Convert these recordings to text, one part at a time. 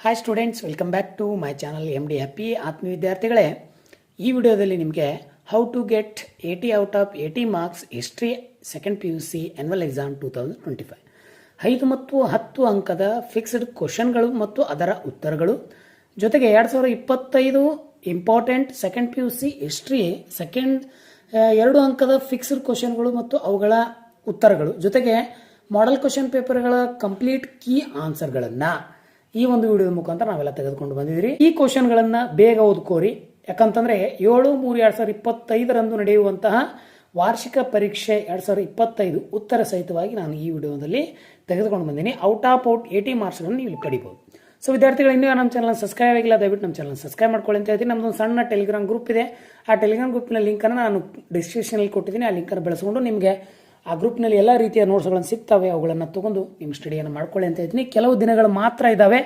Hi students, welcome back to my channel MD happy. ಆತ್ಮೀಯ ವಿದ್ಯಾರ್ಥಿಗಳೇ, ಈ ವಿಡಿಯೋದಲ್ಲಿ ನಿಮಗೆ how to get 80 out of 80 marks history second PUC annual exam 2025 5 ಮತ್ತು 10 ಅಂಕದ ಫಿಕ್ಸ್ಡ್ ಕ್ವಶನ್ಗಳು ಮತ್ತು ಅದರ ಉತ್ತರಗಳು, ಜೊತೆಗೆ 2025 important second PUC history second 2 ಅಂಕದ ಫಿಕ್ಸ್ಡ್ ಕ್ವಶನ್ಗಳು ಮತ್ತು ಅವುಗಳ ಉತ್ತರಗಳು, ಜೊತೆಗೆ ಮಾಡೆಲ್ ಕ್ವಶನ್ ಪೇಪರ್ಗಳ ಕಂಪ್ಲೀಟ್ ಕೀ ಆನ್ಸರ್ಗಳನ್ನು ಈ ಒಂದು ವಿಡಿಯೋದ ಮುಖಾಂತರ ನಾವೆಲ್ಲ ತೆಗೆದುಕೊಂಡು ಬಂದಿದ್ದೀರಿ. ಈ ಕ್ವಶನ್ಗಳನ್ನು ಬೇಗ ಓದ್ಕೋರಿ, ಯಾಕಂತಂದ್ರೆ 7/3/2025 ನಡೆಯುವಂತಹ ವಾರ್ಷಿಕ ಪರೀಕ್ಷೆ 2025 ಉತ್ತರ ಸಹಿತವಾಗಿ ನಾನು ಈ ವಿಡಿಯೋದಲ್ಲಿ ತೆಗೆದುಕೊಂಡು ಬಂದೀನಿ. ಔಟ್ ಆಫ್ 80 ಮಾರ್ಕ್ಸ್ಗಳನ್ನು ನೀವು ಪಡಿಬಹುದು. ಸೊ ವಿದ್ಯಾರ್ಥಿಗಳು, ಇನ್ನೂ ನಮ್ಮ ಚಾನಲ್ ಸಬ್ಸ್ಕ್ರೈಬ್ ಆಗಿಲ್ಲ, ದಯವಿಟ್ಟು ನಮ್ಮ ಚಾನಲ್ ಸಬ್ಸ್ಕ್ರೈಬ್ ಮಾಡ್ಕೊಳ್ಳಿ ಅಂತ ಹೇಳ್ತೀನಿ. ನಮ್ಮದೊಂದು ಸಣ್ಣ ಟೆಲಿಗ್ರಾಮ್ ಗ್ರೂಪ್ ಇದೆ. ಆ ಟೆಲಿಗ್ರಾಮ್ ಗ್ರೂಪ್ನ ಲಿಂಕನ್ನು ನಾನು ಡಿಸ್ಕ್ರಿಪ್ಷನಲ್ಲಿ ಕೊಟ್ಟಿದ್ದೀನಿ. ಆ ಲಿಂಕನ್ನು ಬೆಳೆಸ್ಕೊಂಡು ನಿಮಗೆ ಆ ಗ್ರೂಪ್ನಲ್ಲಿ ಎಲ್ಲ ರೀತಿಯ ನೋಟ್ಸ್ಗಳನ್ನು ಸಿಗ್ತವೆ, ಅವುಗಳನ್ನು ತೊಗೊಂಡು ನಿಮ್ಮ ಸ್ಟಡಿಯನ್ನು ಮಾಡ್ಕೊಳ್ಳಿ ಅಂತ ಹೇಳ್ತೀನಿ. ಕೆಲವು ದಿನಗಳು ಮಾತ್ರ ಇದ್ದಾವೆ.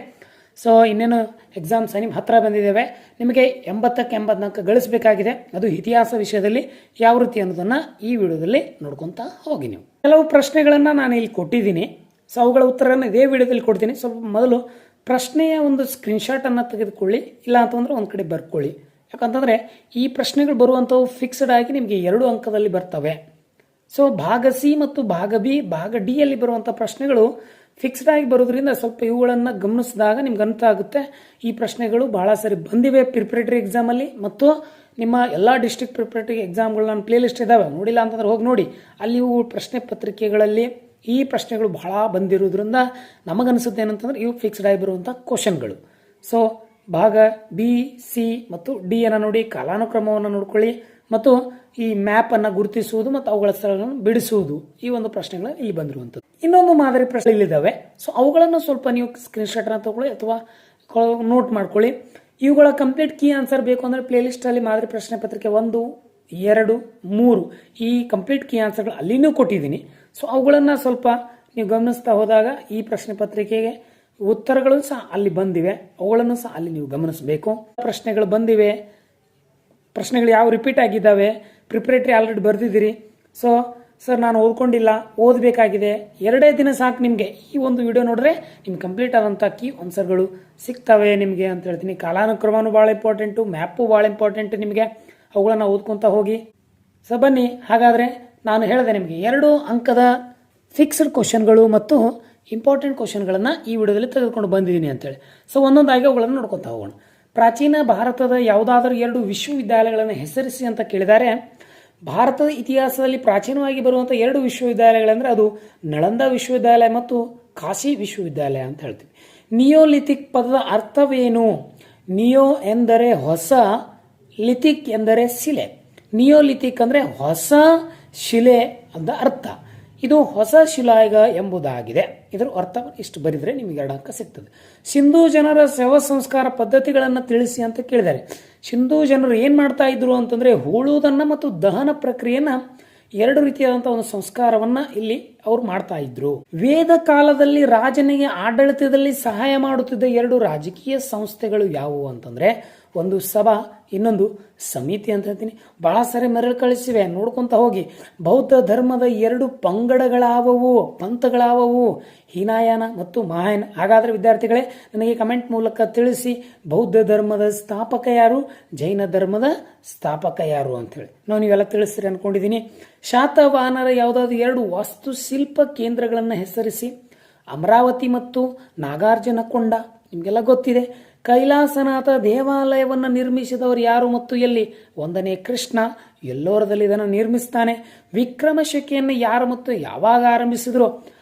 ಸೊ ಇನ್ನೇನು ಎಕ್ಸಾಮ್ಸ್ ನಿಮ್ಮ ಹತ್ತಿರ ಬಂದಿದ್ದೇವೆ. ನಿಮಗೆ 80ಕ್ಕೆ 84 ಗಳಿಸಬೇಕಾಗಿದೆ. ಅದು ಇತಿಹಾಸ ವಿಷಯದಲ್ಲಿ ಯಾವ ರೀತಿ ಅನ್ನೋದನ್ನು ಈ ವಿಡಿಯೋದಲ್ಲಿ ನೋಡ್ಕೊತಾ ಹೋಗಿ. ನೀವು ಕೆಲವು ಪ್ರಶ್ನೆಗಳನ್ನು ನಾನು ಇಲ್ಲಿ ಕೊಟ್ಟಿದ್ದೀನಿ. ಸೊ ಅವುಗಳ ಉತ್ತರವನ್ನು ಇದೇ ವಿಡಿಯೋದಲ್ಲಿ ಕೊಡ್ತೀನಿ. ಸ್ವಲ್ಪ ಮೊದಲು ಪ್ರಶ್ನೆಯ ಒಂದು ಸ್ಕ್ರೀನ್ಶಾಟನ್ನು ತೆಗೆದುಕೊಳ್ಳಿ, ಇಲ್ಲ ಅಂತಂದರೆ ಒಂದು ಕಡೆ ಬರ್ಕೊಳ್ಳಿ. ಯಾಕಂತಂದರೆ ಈ ಪ್ರಶ್ನೆಗಳು ಬರುವಂಥವು ಫಿಕ್ಸ್ಡ್ ಆಗಿ ನಿಮಗೆ 2 ಅಂಕದಲ್ಲಿ ಬರ್ತವೆ. ಸೊ ಭಾಗ ಸಿ ಮತ್ತು ಭಾಗ ಬಿ, ಭಾಗ ಡಿ ಯಲ್ಲಿ ಬರುವಂಥ ಪ್ರಶ್ನೆಗಳು ಫಿಕ್ಸ್ಡ್ ಆಗಿ ಬರೋದ್ರಿಂದ ಸ್ವಲ್ಪ ಇವುಗಳನ್ನು ಗಮನಿಸಿದಾಗ ನಿಮ್ಗೆ ಅರ್ಥ ಆಗುತ್ತೆ. ಈ ಪ್ರಶ್ನೆಗಳು ಬಹಳ ಸರಿ ಬಂದಿವೆ ಪ್ರಿಪರೇಟರಿ ಎಕ್ಸಾಮಲ್ಲಿ, ಮತ್ತು ನಿಮ್ಮ ಎಲ್ಲ ಡಿಸ್ಟ್ರಿಕ್ಟ್ ಪ್ರಿಪರೇಟರಿ ಎಕ್ಸಾಮ್ಗಳು ನನ್ನ ಪ್ಲೇ ಲಿಸ್ಟ್ ಇದ್ದಾವೆ, ನೋಡಿಲ್ಲ ಅಂತಂದ್ರೆ ಹೋಗಿ ನೋಡಿ. ಅಲ್ಲಿ ಇವು ಪ್ರಶ್ನೆ ಪತ್ರಿಕೆಗಳಲ್ಲಿ ಈ ಪ್ರಶ್ನೆಗಳು ಬಹಳ ಬಂದಿರೋದ್ರಿಂದ ನಮಗನ್ಸುತ್ತೆ ಏನಂತಂದ್ರೆ ಇವು ಫಿಕ್ಸ್ಡ್ ಆಗಿ ಬರುವಂಥ ಕ್ವಶನ್ಗಳು. ಸೊ ಭಾಗ ಬಿ, ಸಿ ಮತ್ತು ಡಿ ಅನ್ನು ನೋಡಿ, ಕಾಲಾನುಕ್ರಮವನ್ನು ನೋಡ್ಕೊಳ್ಳಿ, ಮತ್ತು ಈ ಮ್ಯಾಪ್ ಅನ್ನು ಗುರುತಿಸುವುದು ಮತ್ತು ಅವುಗಳ ಸ್ಥಳಗಳನ್ನು ಬಿಡಿಸುವುದು, ಈ ಒಂದು ಪ್ರಶ್ನೆಗಳು ಇಲ್ಲಿ ಬಂದಿರುವಂಥದ್ದು. ಇನ್ನೊಂದು ಮಾದರಿ ಪ್ರಶ್ನೆ ಇಲ್ಲಿದ್ದಾವೆ. ಸೊ ಅವುಗಳನ್ನು ಸ್ವಲ್ಪ ನೀವು ಸ್ಕ್ರೀನ್ಶಾಟ್ ಅನ್ನು ತಗೊಳ್ಳಿ ಅಥವಾ ನೋಟ್ ಮಾಡ್ಕೊಳ್ಳಿ. ಇವುಗಳ ಕಂಪ್ಲೀಟ್ ಕೀ ಆನ್ಸರ್ ಬೇಕು ಅಂದರೆ ಪ್ಲೇ ಲಿಸ್ಟ್ ಅಲ್ಲಿ ಮಾದರಿ ಪ್ರಶ್ನೆ ಪತ್ರಿಕೆ 1, 2, 3 ಈ ಕಂಪ್ಲೀಟ್ ಕೀ ಆನ್ಸರ್ಗಳು ಅಲ್ಲಿನೂ ಕೊಟ್ಟಿದ್ದೀನಿ. ಸೊ ಅವುಗಳನ್ನು ಸ್ವಲ್ಪ ನೀವು ಗಮನಿಸ್ತಾ ಹೋದಾಗ ಈ ಪ್ರಶ್ನೆ ಪತ್ರಿಕೆಗೆ ಉತ್ತರಗಳು ಸಹ ಅಲ್ಲಿ ಬಂದಿವೆ, ಅವುಗಳನ್ನು ಸಹ ಅಲ್ಲಿ ನೀವು ಗಮನಿಸಬೇಕು. ಪ್ರಶ್ನೆಗಳು ಬಂದಿವೆ, ಪ್ರಶ್ನೆಗಳು ಯಾವ ರಿಪೀಟ್ ಆಗಿದ್ದಾವೆ, ಪ್ರಿಪರೇಟರಿ ಆಲ್ರೆಡಿ ಬರೆದಿದ್ದೀರಿ. ಸೊ ಸರ್ ನಾನು ಓದ್ಕೊಂಡಿಲ್ಲ, ಓದಬೇಕಾಗಿದೆ, 2 ದಿನ ಸಾಕು ನಿಮಗೆ. ಈ ಒಂದು ವಿಡಿಯೋ ನೋಡಿದ್ರೆ ನಿಮ್ಗೆ ಕಂಪ್ಲೀಟ್ ಆದಂಥ ಕೀ ಆನ್ಸರ್ಗಳು ಸಿಗ್ತವೆ ನಿಮಗೆ ಅಂತ ಹೇಳ್ತೀನಿ. ಕಾಲಾನುಕ್ರಮನೂ ಭಾಳ ಇಂಪಾರ್ಟೆಂಟು, ಮ್ಯಾಪು ಭಾಳ ಇಂಪಾರ್ಟೆಂಟ್ ನಿಮಗೆ, ಅವುಗಳನ್ನು ಓದ್ಕೊತಾ ಹೋಗಿ. ಸೊ ಬನ್ನಿ, ಹಾಗಾದರೆ ನಾನು ಹೇಳಿದೆ ನಿಮಗೆ 2 ಅಂಕದ ಫಿಕ್ಸ್ಡ್ ಕ್ವಶನ್ಗಳು ಮತ್ತು ಇಂಪಾರ್ಟೆಂಟ್ ಕ್ವಶನ್ಗಳನ್ನು ಈ ವಿಡಿಯೋದಲ್ಲಿ ತೆಗೆದುಕೊಂಡು ಬಂದಿದ್ದೀನಿ ಅಂತೇಳಿ. ಸೊ ಒಂದೊಂದಾಗಿ ಅವುಗಳನ್ನು ನೋಡ್ಕೊತಾ ಹೋಗೋಣ. ಪ್ರಾಚೀನ ಭಾರತದ ಯಾವುದಾದರೂ 2 ವಿಶ್ವವಿದ್ಯಾಲಯಗಳನ್ನು ಹೆಸರಿಸಿ ಅಂತ ಕೇಳಿದ್ದಾರೆ. ಭಾರತದ ಇತಿಹಾಸದಲ್ಲಿ ಪ್ರಾಚೀನವಾಗಿ ಬರುವಂಥ 2 ವಿಶ್ವವಿದ್ಯಾಲಯಗಳಂದರೆ ಅದು ನಳಂದ ವಿಶ್ವವಿದ್ಯಾಲಯ ಮತ್ತು ಕಾಶಿ ವಿಶ್ವವಿದ್ಯಾಲಯ ಅಂತ ಹೇಳ್ತೀವಿ. ನಿಯೋಲಿಥಿಕ್ ಪದದ ಅರ್ಥವೇನು? ನಿಯೋ ಎಂದರೆ ಹೊಸ, ಲಿಥಿಕ್ ಎಂದರೆ ಶಿಲೆ. ನಿಯೋಲಿಥಿಕ್ ಅಂದರೆ ಹೊಸ ಶಿಲೆ ಅಂತ ಅರ್ಥ. ಇದು ಹೊಸ ಶಿಲಾಯುಗ ಎಂಬುದಾಗಿದೆ. ಇದರ ಅರ್ಥ ಇಷ್ಟು ಬರೆದರೆ ನಿಮಗೆ 2 ಅಂಕ ಸಿಗ್ತದೆ. ಸಿಂಧೂ ಜನರ ಶವ ಸಂಸ್ಕಾರ ಪದ್ಧತಿಗಳನ್ನು ತಿಳಿಸಿ ಅಂತ ಕೇಳಿದ್ದಾರೆ. ಸಿಂಧೂ ಜನರು ಏನು ಮಾಡ್ತಾ ಇದ್ರು ಅಂತಂದರೆ ಹೂಳುವುದನ್ನು ಮತ್ತು ದಹನ ಪ್ರಕ್ರಿಯೆಯನ್ನು 2 ರೀತಿಯಾದಂಥ ಒಂದು ಸಂಸ್ಕಾರವನ್ನು ಇಲ್ಲಿ ಅವರು ಮಾಡ್ತಾ ಇದ್ರು. ವೇದ ಕಾಲದಲ್ಲಿ ರಾಜನಿಗೆ ಆಡಳಿತದಲ್ಲಿ ಸಹಾಯ ಮಾಡುತ್ತಿದ್ದ 2 ರಾಜಕೀಯ ಸಂಸ್ಥೆಗಳು ಯಾವುವು ಅಂತಂದರೆ ಒಂದು ಸಭಾ, ಇನ್ನೊಂದು ಸಮಿತಿ ಅಂತ ಹೇಳ್ತೀನಿ. ಬಹಳ ಸಾರಿ ಮರಳು ಕಳಿಸಿವೆ, ನೋಡ್ಕೊಂತ ಹೋಗಿ. ಬೌದ್ಧ ಧರ್ಮದ 2 ಪಂಗಡಗಳಾವವು, ಪಂಥಗಳಾವವು, ಹೀನಾಯಾನ ಮತ್ತು ಮಹಾಯಾನ. ಹಾಗಾದರೆ ವಿದ್ಯಾರ್ಥಿಗಳೇ ನನಗೆ ಕಮೆಂಟ್ ಮೂಲಕ ತಿಳಿಸಿ, ಬೌದ್ಧ ಧರ್ಮದ ಸ್ಥಾಪಕ ಯಾರು, ಜೈನ ಧರ್ಮದ ಸ್ಥಾಪಕ ಯಾರು ಅಂತೇಳಿ ನೀವೆಲ್ಲ ತಿಳಿಸ್ತೀರಿ ಅನ್ಕೊಂಡಿದ್ದೀನಿ. ಶಾತವಾಹನರ ಯಾವುದಾದ್ರು 2 ವಾಸ್ತುಶಿಲ್ಪ ಕೇಂದ್ರಗಳನ್ನು ಹೆಸರಿಸಿ. ಅಮರಾವತಿ ಮತ್ತು ನಾಗಾರ್ಜುನಕೊಂಡ ನಿಮಗೆಲ್ಲ ಗೊತ್ತಿದೆ. ಕೈಲಾಸನಾಥ ದೇವಾಲಯವನ್ನು ನಿರ್ಮಿಸಿದವರು ಯಾರು ಮತ್ತು ಎಲ್ಲಿ? 1ನೇ ಕೃಷ್ಣ ಎಲ್ಲೋರದಲ್ಲಿ ಇದನ್ನು ನಿರ್ಮಿಸ್ತಾನೆ. ವಿಕ್ರಮಶಕೆಯನ್ನು ಯಾರು ಮತ್ತು ಯಾವಾಗ ಆರಂಭಿಸಿದ್ರು?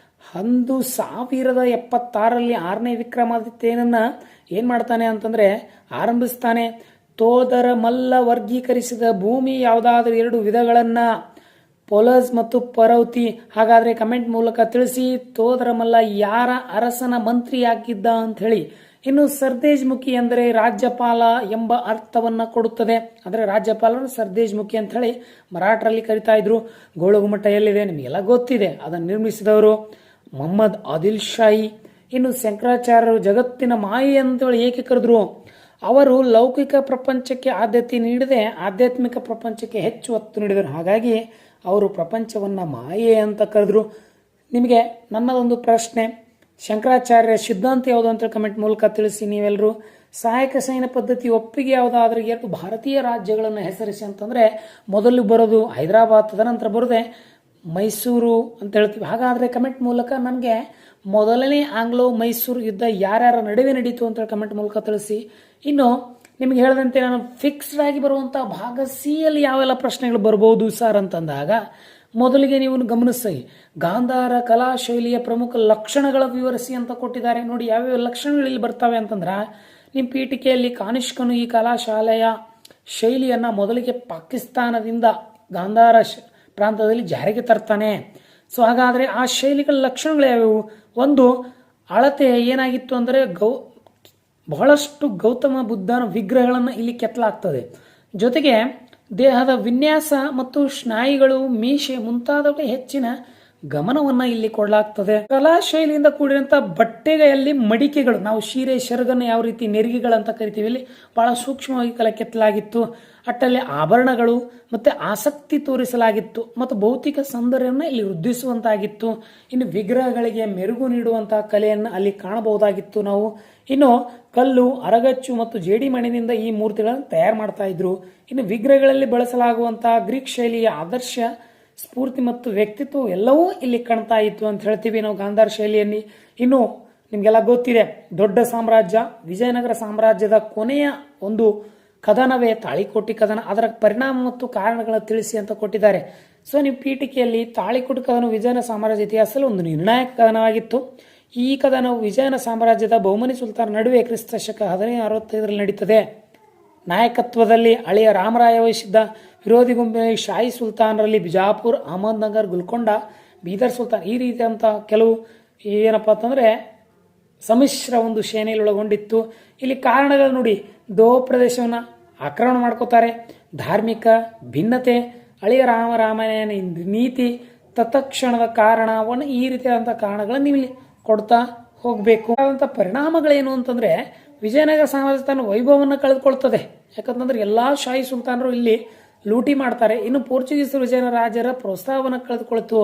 1076ರಲ್ಲಿ 6ನೇ ವಿಕ್ರಮಾದಿತ್ಯನನ್ನ ಏನು ಮಾಡ್ತಾನೆ ಅಂತಂದರೆ ಆರಂಭಿಸ್ತಾನೆ. ತೋದರ ಮಲ್ಲ ವರ್ಗೀಕರಿಸಿದ ಭೂಮಿ ಯಾವುದಾದ್ರೂ 2 ವಿಧಗಳನ್ನು, ಪೊಲಸ್ ಮತ್ತು ಪರೌತಿ. ಹಾಗಾದರೆ ಕಮೆಂಟ್ ಮೂಲಕ ತಿಳಿಸಿ, ತೋದರ ಮಲ್ಲ ಯಾರ ಅರಸನ ಮಂತ್ರಿ ಆಗಿದ್ದ ಅಂತ ಹೇಳಿ. ಇನ್ನು ಸರ್ದೇಜ್ ಮುಖಿ ಅಂದರೆ ರಾಜ್ಯಪಾಲ ಎಂಬ ಅರ್ಥವನ್ನು ಕೊಡುತ್ತದೆ. ಅಂದರೆ ರಾಜ್ಯಪಾಲರು ಸರ್ದೇಜ್ ಮುಖಿ ಅಂತ ಹೇಳಿ ಮರಾಠರಲ್ಲಿ ಕರಿತಾ ಇದ್ರು. ಗೋಳಗುಮಠ ಎಲ್ಲಿದೆ ನಿಮಗೆಲ್ಲ ಗೊತ್ತಿದೆ, ಅದನ್ನು ನಿರ್ಮಿಸಿದವರು ಮೊಹಮ್ಮದ್ ಆದಿಲ್ ಶಾಹಿ. ಇನ್ನು ಶಂಕರಾಚಾರ್ಯರು ಜಗತ್ತಿನ ಮಾಯೆ ಅಂತೇಳಿ ಏಕೆ ಕರೆದ್ರು? ಅವರು ಲೌಕಿಕ ಪ್ರಪಂಚಕ್ಕೆ ಆದ್ಯತೆ ನೀಡದೆ ಆಧ್ಯಾತ್ಮಿಕ ಪ್ರಪಂಚಕ್ಕೆ ಹೆಚ್ಚು ಒತ್ತು ನೀಡಿದರು. ಹಾಗಾಗಿ ಅವರು ಪ್ರಪಂಚವನ್ನು ಮಾಯೆ ಅಂತ ಕರೆದ್ರು. ನಿಮಗೆ ನನ್ನದೊಂದು ಪ್ರಶ್ನೆ, ಶಂಕರಾಚಾರ್ಯ ಸಿದ್ಧಾಂತ ಯಾವುದು ಅಂತ ಕಮೆಂಟ್ ಮೂಲಕ ತಿಳಿಸಿ. ನೀವೆಲ್ಲರೂ ಸಹಾಯಕ ಸೈನ್ಯ ಪದ್ಧತಿ ಒಪ್ಪಿಗೆ ಯಾವುದಾದ್ರೆ 2 ಭಾರತೀಯ ರಾಜ್ಯಗಳನ್ನು ಹೆಸರಿಸಿ ಅಂತಂದರೆ ಮೊದಲು ಬರೋದು ಹೈದರಾಬಾದ್, ತದನಂತರ ಬರೋದೆ ಮೈಸೂರು ಅಂತ ಹೇಳ್ತೀವಿ. ಹಾಗಾದರೆ ಕಮೆಂಟ್ ಮೂಲಕ ನನಗೆ ಮೊದಲನೇ ಆಂಗ್ಲೋ ಮೈಸೂರು ಯುದ್ಧ ಯಾರ್ಯಾರ ನಡುವೆ ನಡೀತು ಅಂತೇಳಿ ಕಮೆಂಟ್ ಮೂಲಕ ತಿಳಿಸಿ. ಇನ್ನು ನಿಮ್ಗೆ ಹೇಳಿದಂತೆ ನಾನು ಫಿಕ್ಸ್ಡ್ ಆಗಿ ಬರುವಂಥ ಭಾಗ ಸಿ ಯಲ್ಲಿ ಯಾವೆಲ್ಲ ಪ್ರಶ್ನೆಗಳು ಬರ್ಬೋದು ಸರ್ ಅಂತಂದಾಗ, ಮೊದಲಿಗೆ ನೀವು ಗಮನಿಸಿ, ಗಾಂಧಾರ ಕಲಾ ಶೈಲಿಯ ಪ್ರಮುಖ ಲಕ್ಷಣಗಳ ವಿವರಿಸಿ ಅಂತ ಕೊಟ್ಟಿದ್ದಾರೆ. ನೋಡಿ ಯಾವ್ಯಾವ ಲಕ್ಷಣಗಳು ಇಲ್ಲಿ ಬರ್ತವೆ ಅಂತಂದ್ರೆ, ನಿಮ್ಮ ಪೀಠಿಕೆಯಲ್ಲಿ ಕಾನಿಷ್ಕನು ಈ ಕಲಾ ಶಾಲೆಯ ಶೈಲಿಯನ್ನು ಮೊದಲಿಗೆ ಪಾಕಿಸ್ತಾನದಿಂದ ಗಾಂಧಾರ ಪ್ರಾಂತದಲ್ಲಿ ಜಾರಿಗೆ ತರ್ತಾನೆ. ಸೊ ಹಾಗಾದರೆ ಆ ಶೈಲಿಗಳ ಲಕ್ಷಣಗಳು ಯಾವ್ಯಾವು? ಒಂದು, ಅಳತೆ ಏನಾಗಿತ್ತು ಅಂದರೆ ಬಹಳಷ್ಟು ಗೌತಮ ಬುದ್ಧನ ವಿಗ್ರಹಗಳನ್ನು ಇಲ್ಲಿ ಕೆತ್ತಲಾಗ್ತದೆ. ಜೊತೆಗೆ ದೇಹದ ವಿನ್ಯಾಸ ಮತ್ತು ಸ್ನಾಯುಗಳು, ಮೀಸೆ ಮುಂತಾದವುಗಳಿಗೆ ಹೆಚ್ಚಿನ ಗಮನವನ್ನು ಇಲ್ಲಿ ಕೊಡಲಾಗ್ತದೆ. ಕಲಾ ಶೈಲಿಯಿಂದ ಕೂಡಿದಂಥ ಬಟ್ಟೆಗಳಲ್ಲಿ ಮಡಿಕೆಗಳು, ನಾವು ಸೀರೆ ಸೆರಗನ್ನು ಯಾವ ರೀತಿ ನೆರಿಗೆಗಳಂತ ಕರಿತೀವಿ, ಇಲ್ಲಿ ಬಹಳ ಸೂಕ್ಷ್ಮವಾಗಿ ಕಲೆ ಕೆತ್ತಲಾಗಿತ್ತು. ಅಟ್ಟಲ್ಲಿ ಆಭರಣಗಳು ಮತ್ತು ಆಸಕ್ತಿ ತೋರಿಸಲಾಗಿತ್ತು ಮತ್ತು ಭೌತಿಕ ಸೌಂದರ್ಯವನ್ನು ಇಲ್ಲಿ ವೃದ್ಧಿಸುವಂತಾಗಿತ್ತು. ಇನ್ನು ವಿಗ್ರಹಗಳಿಗೆ ಮೆರುಗು ನೀಡುವಂತಹ ಕಲೆಯನ್ನು ಅಲ್ಲಿ ಕಾಣಬಹುದಾಗಿತ್ತು ನಾವು. ಇನ್ನು ಕಲ್ಲು, ಅರಗಚ್ಚು ಮತ್ತು ಜೇಡಿಮಣ್ಣಿನಿಂದ ಈ ಮೂರ್ತಿಗಳನ್ನು ತಯಾರು ಮಾಡ್ತಾ ಇದ್ರು. ಇನ್ನು ವಿಗ್ರಹಗಳಲ್ಲಿ ಬಳಸಲಾಗುವಂತಹ ಗ್ರೀಕ್ ಶೈಲಿಯ ಆದರ್ಶ ಸ್ಫೂರ್ತಿ ಮತ್ತು ವ್ಯಕ್ತಿತ್ವ ಎಲ್ಲವೂ ಇಲ್ಲಿ ಕಾಣ್ತಾ ಇತ್ತು ಅಂತ ಹೇಳ್ತೀವಿ ನಾವು ಗಾಂಧಾರ ಶೈಲಿಯಲ್ಲಿ. ಇನ್ನು ನಿಮಗೆಲ್ಲ ಗೊತ್ತಿದೆ, ದೊಡ್ಡ ಸಾಮ್ರಾಜ್ಯ ವಿಜಯನಗರ ಸಾಮ್ರಾಜ್ಯದ ಕೊನೆಯ ಒಂದು ಕದನವೇ ತಾಳಿಕೋಟೆ ಕದನ. ಅದರ ಪರಿಣಾಮ ಮತ್ತು ಕಾರಣಗಳನ್ನು ತಿಳಿಸಿ ಅಂತ ಕೊಟ್ಟಿದ್ದಾರೆ. ಸೊ ನೀವು ಪೀಠಿಕೆಯಲ್ಲಿ ತಾಳಿಕೋಟೆ ಕದನ ವಿಜಯನ ಸಾಮ್ರಾಜ್ಯ ಇತಿಹಾಸದಲ್ಲಿ ಒಂದು ನಿರ್ಣಾಯಕ ಕದನವಾಗಿತ್ತು. ಈ ಕದನವು ವಿಜಯನ ಸಾಮ್ರಾಜ್ಯದ ಬಹುಮನಿ ಸುಲ್ತಾನ್ ನಡುವೆ ಕ್ರಿಸ್ತ ಶಕ 1565 ನಡೀತದೆ. ನಾಯಕತ್ವದಲ್ಲಿ ಹಳೆಯ ರಾಮರಾಯ ವಹಿಸಿದ್ದ ವಿರೋಧಿ ಗುಂಪಿನಲ್ಲಿ ಶಾಹಿ ಸುಲ್ತಾನರಲ್ಲಿ ಬಿಜಾಪುರ್, ಅಹಮದ್ನಗರ್, ಗುಲ್ಕೊಂಡ, ಬೀದರ್ ಸುಲ್ತಾನ್ ಈ ರೀತಿಯಂಥ ಕೆಲವು ಏನಪ್ಪ ಅಂತಂದರೆ ಸಮ್ಮಿಶ್ರ ಒಂದು ಸೇನೆಯಲ್ಲಿ ಒಳಗೊಂಡಿತ್ತು. ಇಲ್ಲಿ ಕಾರಣಗಳು ನೋಡಿ, ದೋ ಪ್ರದೇಶವನ್ನು ಆಕ್ರಮಣ ಮಾಡ್ಕೋತಾರೆ, ಧಾರ್ಮಿಕ ಭಿನ್ನತೆ, ಹಳೆಯ ರಾಮಾಯಣ ನೀತಿ, ತತ್ಕ್ಷಣದ ಕಾರಣವನ್ನು ಈ ರೀತಿಯಾದಂಥ ಕಾರಣಗಳನ್ನು ನೀವು ಇಲ್ಲಿ ಕೊಡ್ತಾ ಹೋಗಬೇಕು. ಆದಂಥ ಪರಿಣಾಮಗಳೇನು ಅಂತಂದರೆ, ವಿಜಯನಗರ ಸಾಮ್ರಾಜ್ಯ ತನ್ನ ವೈಭವವನ್ನು ಕಳೆದುಕೊಳ್ತದೆ. ಯಾಕಂತಂದ್ರೆ ಎಲ್ಲ ಶಾಹಿ ಸುಲ್ತಾನರು ಇಲ್ಲಿ ಲೂಟಿ ಮಾಡ್ತಾರೆ. ಇನ್ನು ಪೋರ್ಚುಗೀಸರು ವಿಜಯನಗರ ರಾಜರ ಪ್ರೋತ್ಸಾಹವನ್ನು ಕಳೆದುಕೊಳ್ತು.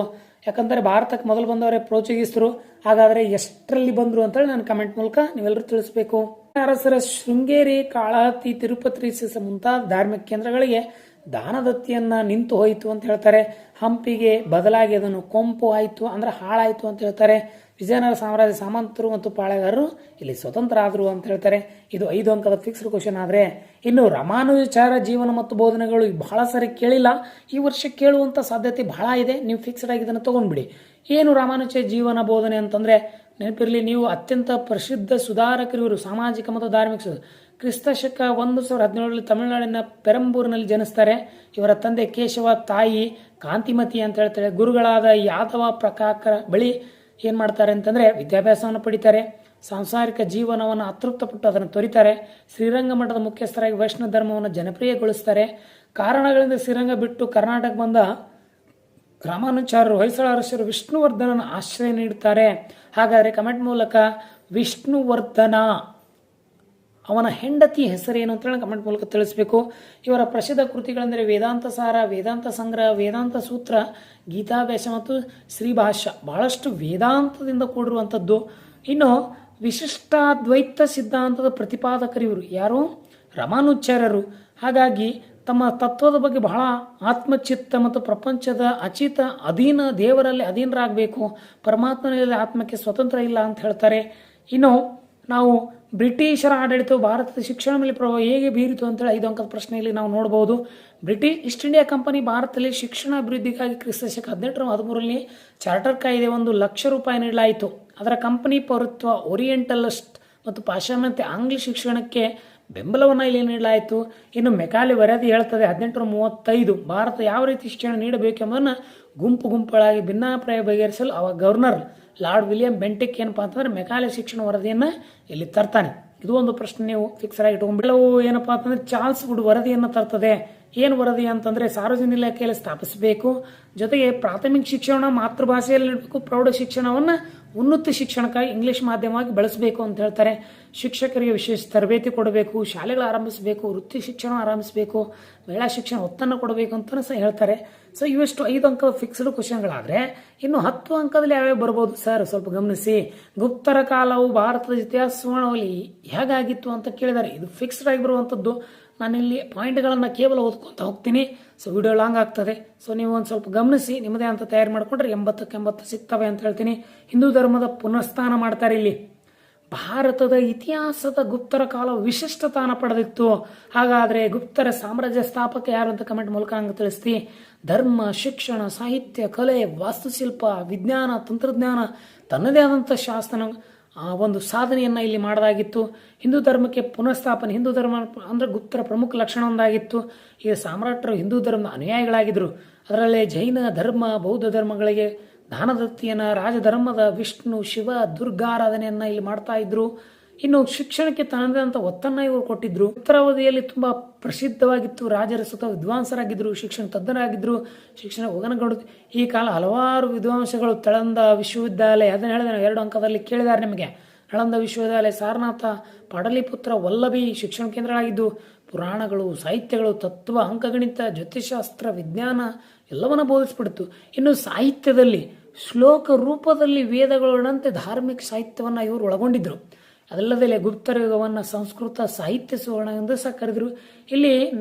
ಯಾಕಂದರೆ ಭಾರತಕ್ಕೆ ಮೊದಲು ಬಂದವರೇ ಪೋರ್ಚುಗೀಸರು. ಹಾಗಾದರೆ ಎಷ್ಟರಲ್ಲಿ ಬಂದರು ಅಂತೇಳಿ ನಾನು ಕಮೆಂಟ್ ಮೂಲಕ ನೀವೆಲ್ಲರೂ ತಿಳಿಸ್ಬೇಕು. ಅರಸರ ಶೃಂಗೇರಿ, ಕಾಳಹತ್ತಿ, ತಿರುಪತಿ ಮುಂತಾದ ಧಾರ್ಮಿಕ ಕೇಂದ್ರಗಳಿಗೆ ದಾನದತ್ತಿಯನ್ನ ನಿಂತು ಹೋಯಿತು ಅಂತ ಹೇಳ್ತಾರೆ. ಹಂಪಿಗೆ ಬದಲಾಗಿ ಅದನ್ನು ಕೊಂಪು ಆಯಿತು, ಅಂದ್ರೆ ಹಾಳಾಯಿತು ಅಂತ ಹೇಳ್ತಾರೆ. ವಿಜಯನಗರ ಸಾಮ್ರಾಜ್ಯ ಸಾಮಂತರು ಮತ್ತು ಪಾಳೆಗಾರರು ಇಲ್ಲಿ ಸ್ವತಂತ್ರ ಆದರು ಅಂತ ಹೇಳ್ತಾರೆ. ಇದು 5 ಅಂಕದ ಫಿಕ್ಸ್ಡ್ ಕ್ವಶನ್. ಆದರೆ ಇನ್ನು ರಾಮಾನುಜಾಚಾರ್ಯ ಜೀವನ ಮತ್ತು ಬೋಧನೆಗಳು ಬಹಳ ಸರಿ ಕೇಳಿಲ್ಲ, ಈ ವರ್ಷ ಕೇಳುವಂಥ ಸಾಧ್ಯತೆ ಬಹಳ ಇದೆ. ನೀವು ಫಿಕ್ಸ್ಡ್ ಆಗಿ ಇದನ್ನು ತೊಗೊಂಡ್ಬಿಡಿ. ಏನು ರಾಮಾನುಜ ಜೀವನ ಬೋಧನೆ ಅಂತಂದರೆ, ನೆನಪಿರಲಿ, ನೀವು ಅತ್ಯಂತ ಪ್ರಸಿದ್ಧ ಸುಧಾರಕರು ಇವರು, ಸಾಮಾಜಿಕ ಮತ್ತು ಧಾರ್ಮಿಕ ಕ್ರಿಸ್ತ ಶಕ 1017 ತಮಿಳುನಾಡಿನ ಪೆರಂಬೂರಿನಲ್ಲಿ ಜನಿಸ್ತಾರೆ. ಇವರ ತಂದೆ ಕೇಶವ, ತಾಯಿ ಕಾಂತಿಮತಿ ಅಂತ ಹೇಳ್ತಾರೆ. ಗುರುಗಳಾದ ಯಾದವ ಪ್ರಕಾಕರ ಬಳಿ ಏನು ಮಾಡ್ತಾರೆ ಅಂತಂದರೆ ವಿದ್ಯಾಭ್ಯಾಸವನ್ನು ಪಡಿತಾರೆ. ಸಾಂಸಾರಿಕ ಜೀವನವನ್ನು ಅತೃಪ್ತಪಟ್ಟು ಅದನ್ನು ತೊರಿತಾರೆ. ಶ್ರೀರಂಗ ಮಠದ ಮುಖ್ಯಸ್ಥರಾಗಿ ವೈಷ್ಣವ ಧರ್ಮವನ್ನು ಜನಪ್ರಿಯಗೊಳಿಸ್ತಾರೆ. ಕಾರಣಗಳಿಂದ ಶ್ರೀರಂಗ ಬಿಟ್ಟು ಕರ್ನಾಟಕ ಬಂದ ರಾಮಾನುಜಾಚಾರ್ಯರು ಹೊಯ್ಸಳ ಅರಸರು ವಿಷ್ಣುವರ್ಧನನ ಆಶ್ರಯ ನೀಡುತ್ತಾರೆ. ಹಾಗಾದರೆ ಕಮೆಂಟ್ ಮೂಲಕ ವಿಷ್ಣುವರ್ಧನ ಅವನ ಹೆಂಡತಿ ಹೆಸರೇನು ಅಂತೇಳಿ ಕಮೆಂಟ್ ಮೂಲಕ ತಿಳಿಸಬೇಕು. ಇವರ ಪ್ರಸಿದ್ಧ ಕೃತಿಗಳೆಂದರೆ ವೇದಾಂತ ಸಾರ, ವೇದಾಂತ ಸಂಗ್ರಹ, ವೇದಾಂತ ಸೂತ್ರ, ಗೀತಾಭ್ಯಾಸ ಮತ್ತು ಶ್ರೀಭಾಷ್ಯ. ಬಹಳಷ್ಟು ವೇದಾಂತದಿಂದ ಕೂಡಿರುವಂಥದ್ದು. ಇನ್ನು ವಿಶಿಷ್ಟಾದ್ವೈತ ಸಿದ್ಧಾಂತದ ಪ್ರತಿಪಾದಕರು ಇವರು ಯಾರು? ರಾಮಾನುಜಾಚಾರ್ಯರು. ಹಾಗಾಗಿ ತಮ್ಮ ತತ್ವದ ಬಗ್ಗೆ ಬಹಳ ಆತ್ಮಚಿತ್ತ ಮತ್ತು ಪ್ರಪಂಚದ ಅಚಿತ ಅಧೀನ ದೇವರಲ್ಲಿ ಅಧೀನರಾಗಬೇಕು, ಪರಮಾತ್ಮನಲ್ಲಿ ಆತ್ಮಕ್ಕೆ ಸ್ವತಂತ್ರ ಇಲ್ಲ ಅಂತ ಹೇಳ್ತಾರೆ. ಇನ್ನು ನಾವು ಬ್ರಿಟಿಷರ ಆಡಳಿತವು ಭಾರತದ ಶಿಕ್ಷಣ ಮೇಲೆ ಪ್ರಭಾವ ಹೇಗೆ ಬೀರಿತು ಅಂತೇಳಿ 5 ಅಂಕದ ಪ್ರಶ್ನೆಯಲ್ಲಿ ನಾವು ನೋಡಬಹುದು. ಬ್ರಿಟಿಷ್ ಈಸ್ಟ್ ಇಂಡಿಯಾ ಕಂಪನಿ ಭಾರತದಲ್ಲಿ ಶಿಕ್ಷಣ ಅಭಿವೃದ್ಧಿಗಾಗಿ ಕ್ರಿಸ್ತ ಶಕ 1813 ಚಾರ್ಟರ್ ಕಾಯ್ದೆ ₹1,00,000 ನೀಡಲಾಯಿತು. ಅದರ ಕಂಪನಿ ಪೌರತ್ವ, ಓರಿಯೆಂಟಲಿಸ್ಟ್ ಮತ್ತು ಪಾಶ್ಚಿಮಾತ್ಯ ಆಂಗ್ಲ ಶಿಕ್ಷಣಕ್ಕೆ ಬೆಂಬಲವನ್ನು ಇಲ್ಲಿ ನೀಡಲಾಯಿತು. ಇನ್ನು ಮೆಕಾಲೆ ವರದಿ ಹೇಳ್ತದೆ 1835 ಭಾರತ ಯಾವ ರೀತಿ ಶಿಕ್ಷಣ ನೀಡಬೇಕೆಂಬುದನ್ನು ಗುಂಪುಗಳಾಗಿ ಭಿನ್ನಾಭಿಪ್ರಾಯ ಬಗೆಹರಿಸಲು ಅವ ಗವರ್ನರ್ ಲಾರ್ಡ್ ವಿಲಿಯಂ ಬೆಂಟಿಕ್ ಏನಪ್ಪಾ ಅಂತಂದ್ರೆ ಮೆಕಾಲೆ ಶಿಕ್ಷಣ ವರದಿಯನ್ನು ಇಲ್ಲಿ ತರ್ತಾನೆ. ಇದು ಒಂದು ಪ್ರಶ್ನೆ ನೀವು ಫಿಕ್ಸ್ ಆಗಿ ಇಟ್ಕೊಂಡ್ಬಿಡವು. ಏನಪ್ಪಾ ಅಂತಂದ್ರೆ ಚಾರ್ಲ್ಸ್ ವುಡ್ ವರದಿಯನ್ನು ತರ್ತದೆ. ಏನು ವರದಿ ಅಂತಂದ್ರೆ ಸಾರ್ವಜನಿಕ ಇಲಾಖೆಯಲ್ಲಿ ಸ್ಥಾಪಿಸಬೇಕು, ಜೊತೆಗೆ ಪ್ರಾಥಮಿಕ ಶಿಕ್ಷಣ ಮಾತೃಭಾಷೆಯಲ್ಲಿ ನೀಡಬೇಕು, ಪ್ರೌಢ ಶಿಕ್ಷಣವನ್ನ ಉನ್ನತ ಶಿಕ್ಷಣಕ್ಕಾಗಿ ಇಂಗ್ಲಿಷ್ ಮಾಧ್ಯಮವಾಗಿ ಬಳಸಬೇಕು ಅಂತ ಹೇಳ್ತಾರೆ. ಶಿಕ್ಷಕರಿಗೆ ವಿಶೇಷ ತರಬೇತಿ ಕೊಡಬೇಕು, ಶಾಲೆಗಳು ಆರಂಭಿಸಬೇಕು, ವೃತ್ತಿ ಶಿಕ್ಷಣ ಆರಂಭಿಸಬೇಕು, ಮಹಿಳಾ ಶಿಕ್ಷಣ ಒತ್ತನ್ನು ಕೊಡಬೇಕು ಅಂತ ಸಹ ಹೇಳ್ತಾರೆ. ಸೊ ಇವೆಷ್ಟು 5 ಅಂಕದ ಫಿಕ್ಸ್ಡ್ ಕ್ವಶನ್ಗಳಾದ್ರೆ ಇನ್ನು 10 ಅಂಕದಲ್ಲಿ ಯಾವ್ಯಾವ ಬರ್ಬೋದು ಸರ್ ಸ್ವಲ್ಪ ಗಮನಿಸಿ. ಗುಪ್ತರ ಕಾಲವು ಭಾರತದ ಇತಿಹಾಸ ಸುವರ್ಣವಲ್ಲಿ ಹೇಗಾಗಿತ್ತು ಅಂತ ಕೇಳಿದ್ದಾರೆ. ಇದು ಫಿಕ್ಸ್ಡ್ ಆಗಿ ಬರುವಂಥದ್ದು. ನಾನಿಲ್ಲಿ ಪಾಯಿಂಟ್ಗಳನ್ನ ಕೇವಲ ಓದ್ಕೊಂತ ಹೋಗ್ತೀನಿ. ಸೊ ವಿಡಿಯೋ ಲಾಂಗ್ ಆಗ್ತದೆ. ಸೊ ನೀವು ಒಂದು ಸ್ವಲ್ಪ ಗಮನಿಸಿ, ನಿಮ್ಮದೇ ಅಂತ ತಯಾರು ಮಾಡ್ಕೊಂಡ್ರೆ 80ಕ್ಕೆ 80 ಸಿಗ್ತವೆ ಅಂತ ಹೇಳ್ತೀನಿ. ಹಿಂದೂ ಧರ್ಮದ ಪುನಃಸ್ಥಾನ ಮಾಡ್ತಾರೆ ಇಲ್ಲಿ. ಭಾರತದ ಇತಿಹಾಸದ ಗುಪ್ತರ ಕಾಲ ವಿಶಿಷ್ಟ ಸ್ಥಾನ ಪಡೆದಿತ್ತು. ಹಾಗಾದ್ರೆ ಗುಪ್ತರ ಸಾಮ್ರಾಜ್ಯ ಸ್ಥಾಪಕ ಯಾರು ಅಂತ ಕಮೆಂಟ್ ಮೂಲಕ ನಂಗೆ ತಿಳಿಸ್ತಿ. ಧರ್ಮ, ಶಿಕ್ಷಣ, ಸಾಹಿತ್ಯ, ಕಲೆ, ವಾಸ್ತುಶಿಲ್ಪ, ವಿಜ್ಞಾನ, ತಂತ್ರಜ್ಞಾನ, ತನ್ನದೇ ಆದಂಥ ಶಾಸನ ಒಂದು ಸಾಧನೆಯನ್ನ ಇಲ್ಲಿ ಮಾಡಲಾಗಿತ್ತು. ಹಿಂದೂ ಧರ್ಮಕ್ಕೆ ಪುನಃಸ್ಥಾಪನೆ, ಹಿಂದೂ ಧರ್ಮ ಅಂದ್ರೆ ಗುಪ್ತರ ಪ್ರಮುಖ ಲಕ್ಷಣ ಒಂದಾಗಿತ್ತು. ಈ ಸಾಮ್ರಾಟರು ಹಿಂದೂ ಧರ್ಮದ ಅನುಯಾಯಿಗಳಾಗಿದ್ರು. ಅದರಲ್ಲೇ ಜೈನ ಧರ್ಮ, ಬೌದ್ಧ ಧರ್ಮಗಳಿಗೆ ದಾನದತ್ತಿಯನ್ನ, ರಾಜಧರ್ಮದ ವಿಷ್ಣು, ಶಿವ, ದುರ್ಗಾರಾಧನೆಯನ್ನ ಇಲ್ಲಿ ಮಾಡ್ತಾ ಇದ್ರು. ಇನ್ನು ಶಿಕ್ಷಣಕ್ಕೆ ತನ್ನದೇ ಅಂತ ಒತ್ತನ್ನ ಇವರು ಕೊಟ್ಟಿದ್ರು. ಉತ್ತರಾವಧಿಯಲ್ಲಿ ತುಂಬಾ ಪ್ರಸಿದ್ಧವಾಗಿತ್ತು. ರಾಜರ ಸುತ್ತ ವಿದ್ವಾಂಸರಾಗಿದ್ರು, ಶಿಕ್ಷಣ ತಜ್ಞರಾಗಿದ್ರು, ಶಿಕ್ಷಣ ಒಗನಗೊಂಡು ಈ ಕಾಲ ಹಲವಾರು ವಿದ್ವಾಂಸಗಳು ತಳಂದ ವಿಶ್ವವಿದ್ಯಾಲಯ, ಅದನ್ನ ಹೇಳಿದ 2 ಅಂಕದಲ್ಲಿ ಕೇಳಿದ್ದಾರೆ ನಿಮಗೆ. ನಳಂದ ವಿಶ್ವವಿದ್ಯಾಲಯ, ಸಾರನಾಥ, ಪಾಡಲಿಪುತ್ರ, ವಲ್ಲಭಿ ಶಿಕ್ಷಣ ಕೇಂದ್ರಗಳಾಗಿದ್ದು ಪುರಾಣಗಳು, ಸಾಹಿತ್ಯಗಳು, ತತ್ವ, ಅಂಕಗಣಿತ, ಜ್ಯೋತಿಷಾಸ್ತ್ರ, ವಿಜ್ಞಾನ ಎಲ್ಲವನ್ನ ಬೋಧಿಸ್ಬಿಡ್ತು. ಇನ್ನು ಸಾಹಿತ್ಯದಲ್ಲಿ ಶ್ಲೋಕ ರೂಪದಲ್ಲಿ ವೇದಗಳಂತೆ ಧಾರ್ಮಿಕ ಸಾಹಿತ್ಯವನ್ನ ಇವರು ಒಳಗೊಂಡಿದ್ರು. ಅದಲ್ಲದೆ ಗುಪ್ತರ ಯುಗವನ್ನ ಸಂಸ್ಕೃತ ಸಾಹಿತ್ಯ ಸುವರ್ಣ ಎಂದು ಸಹ ಕರೆದ್ರು. ಇಲ್ಲಿ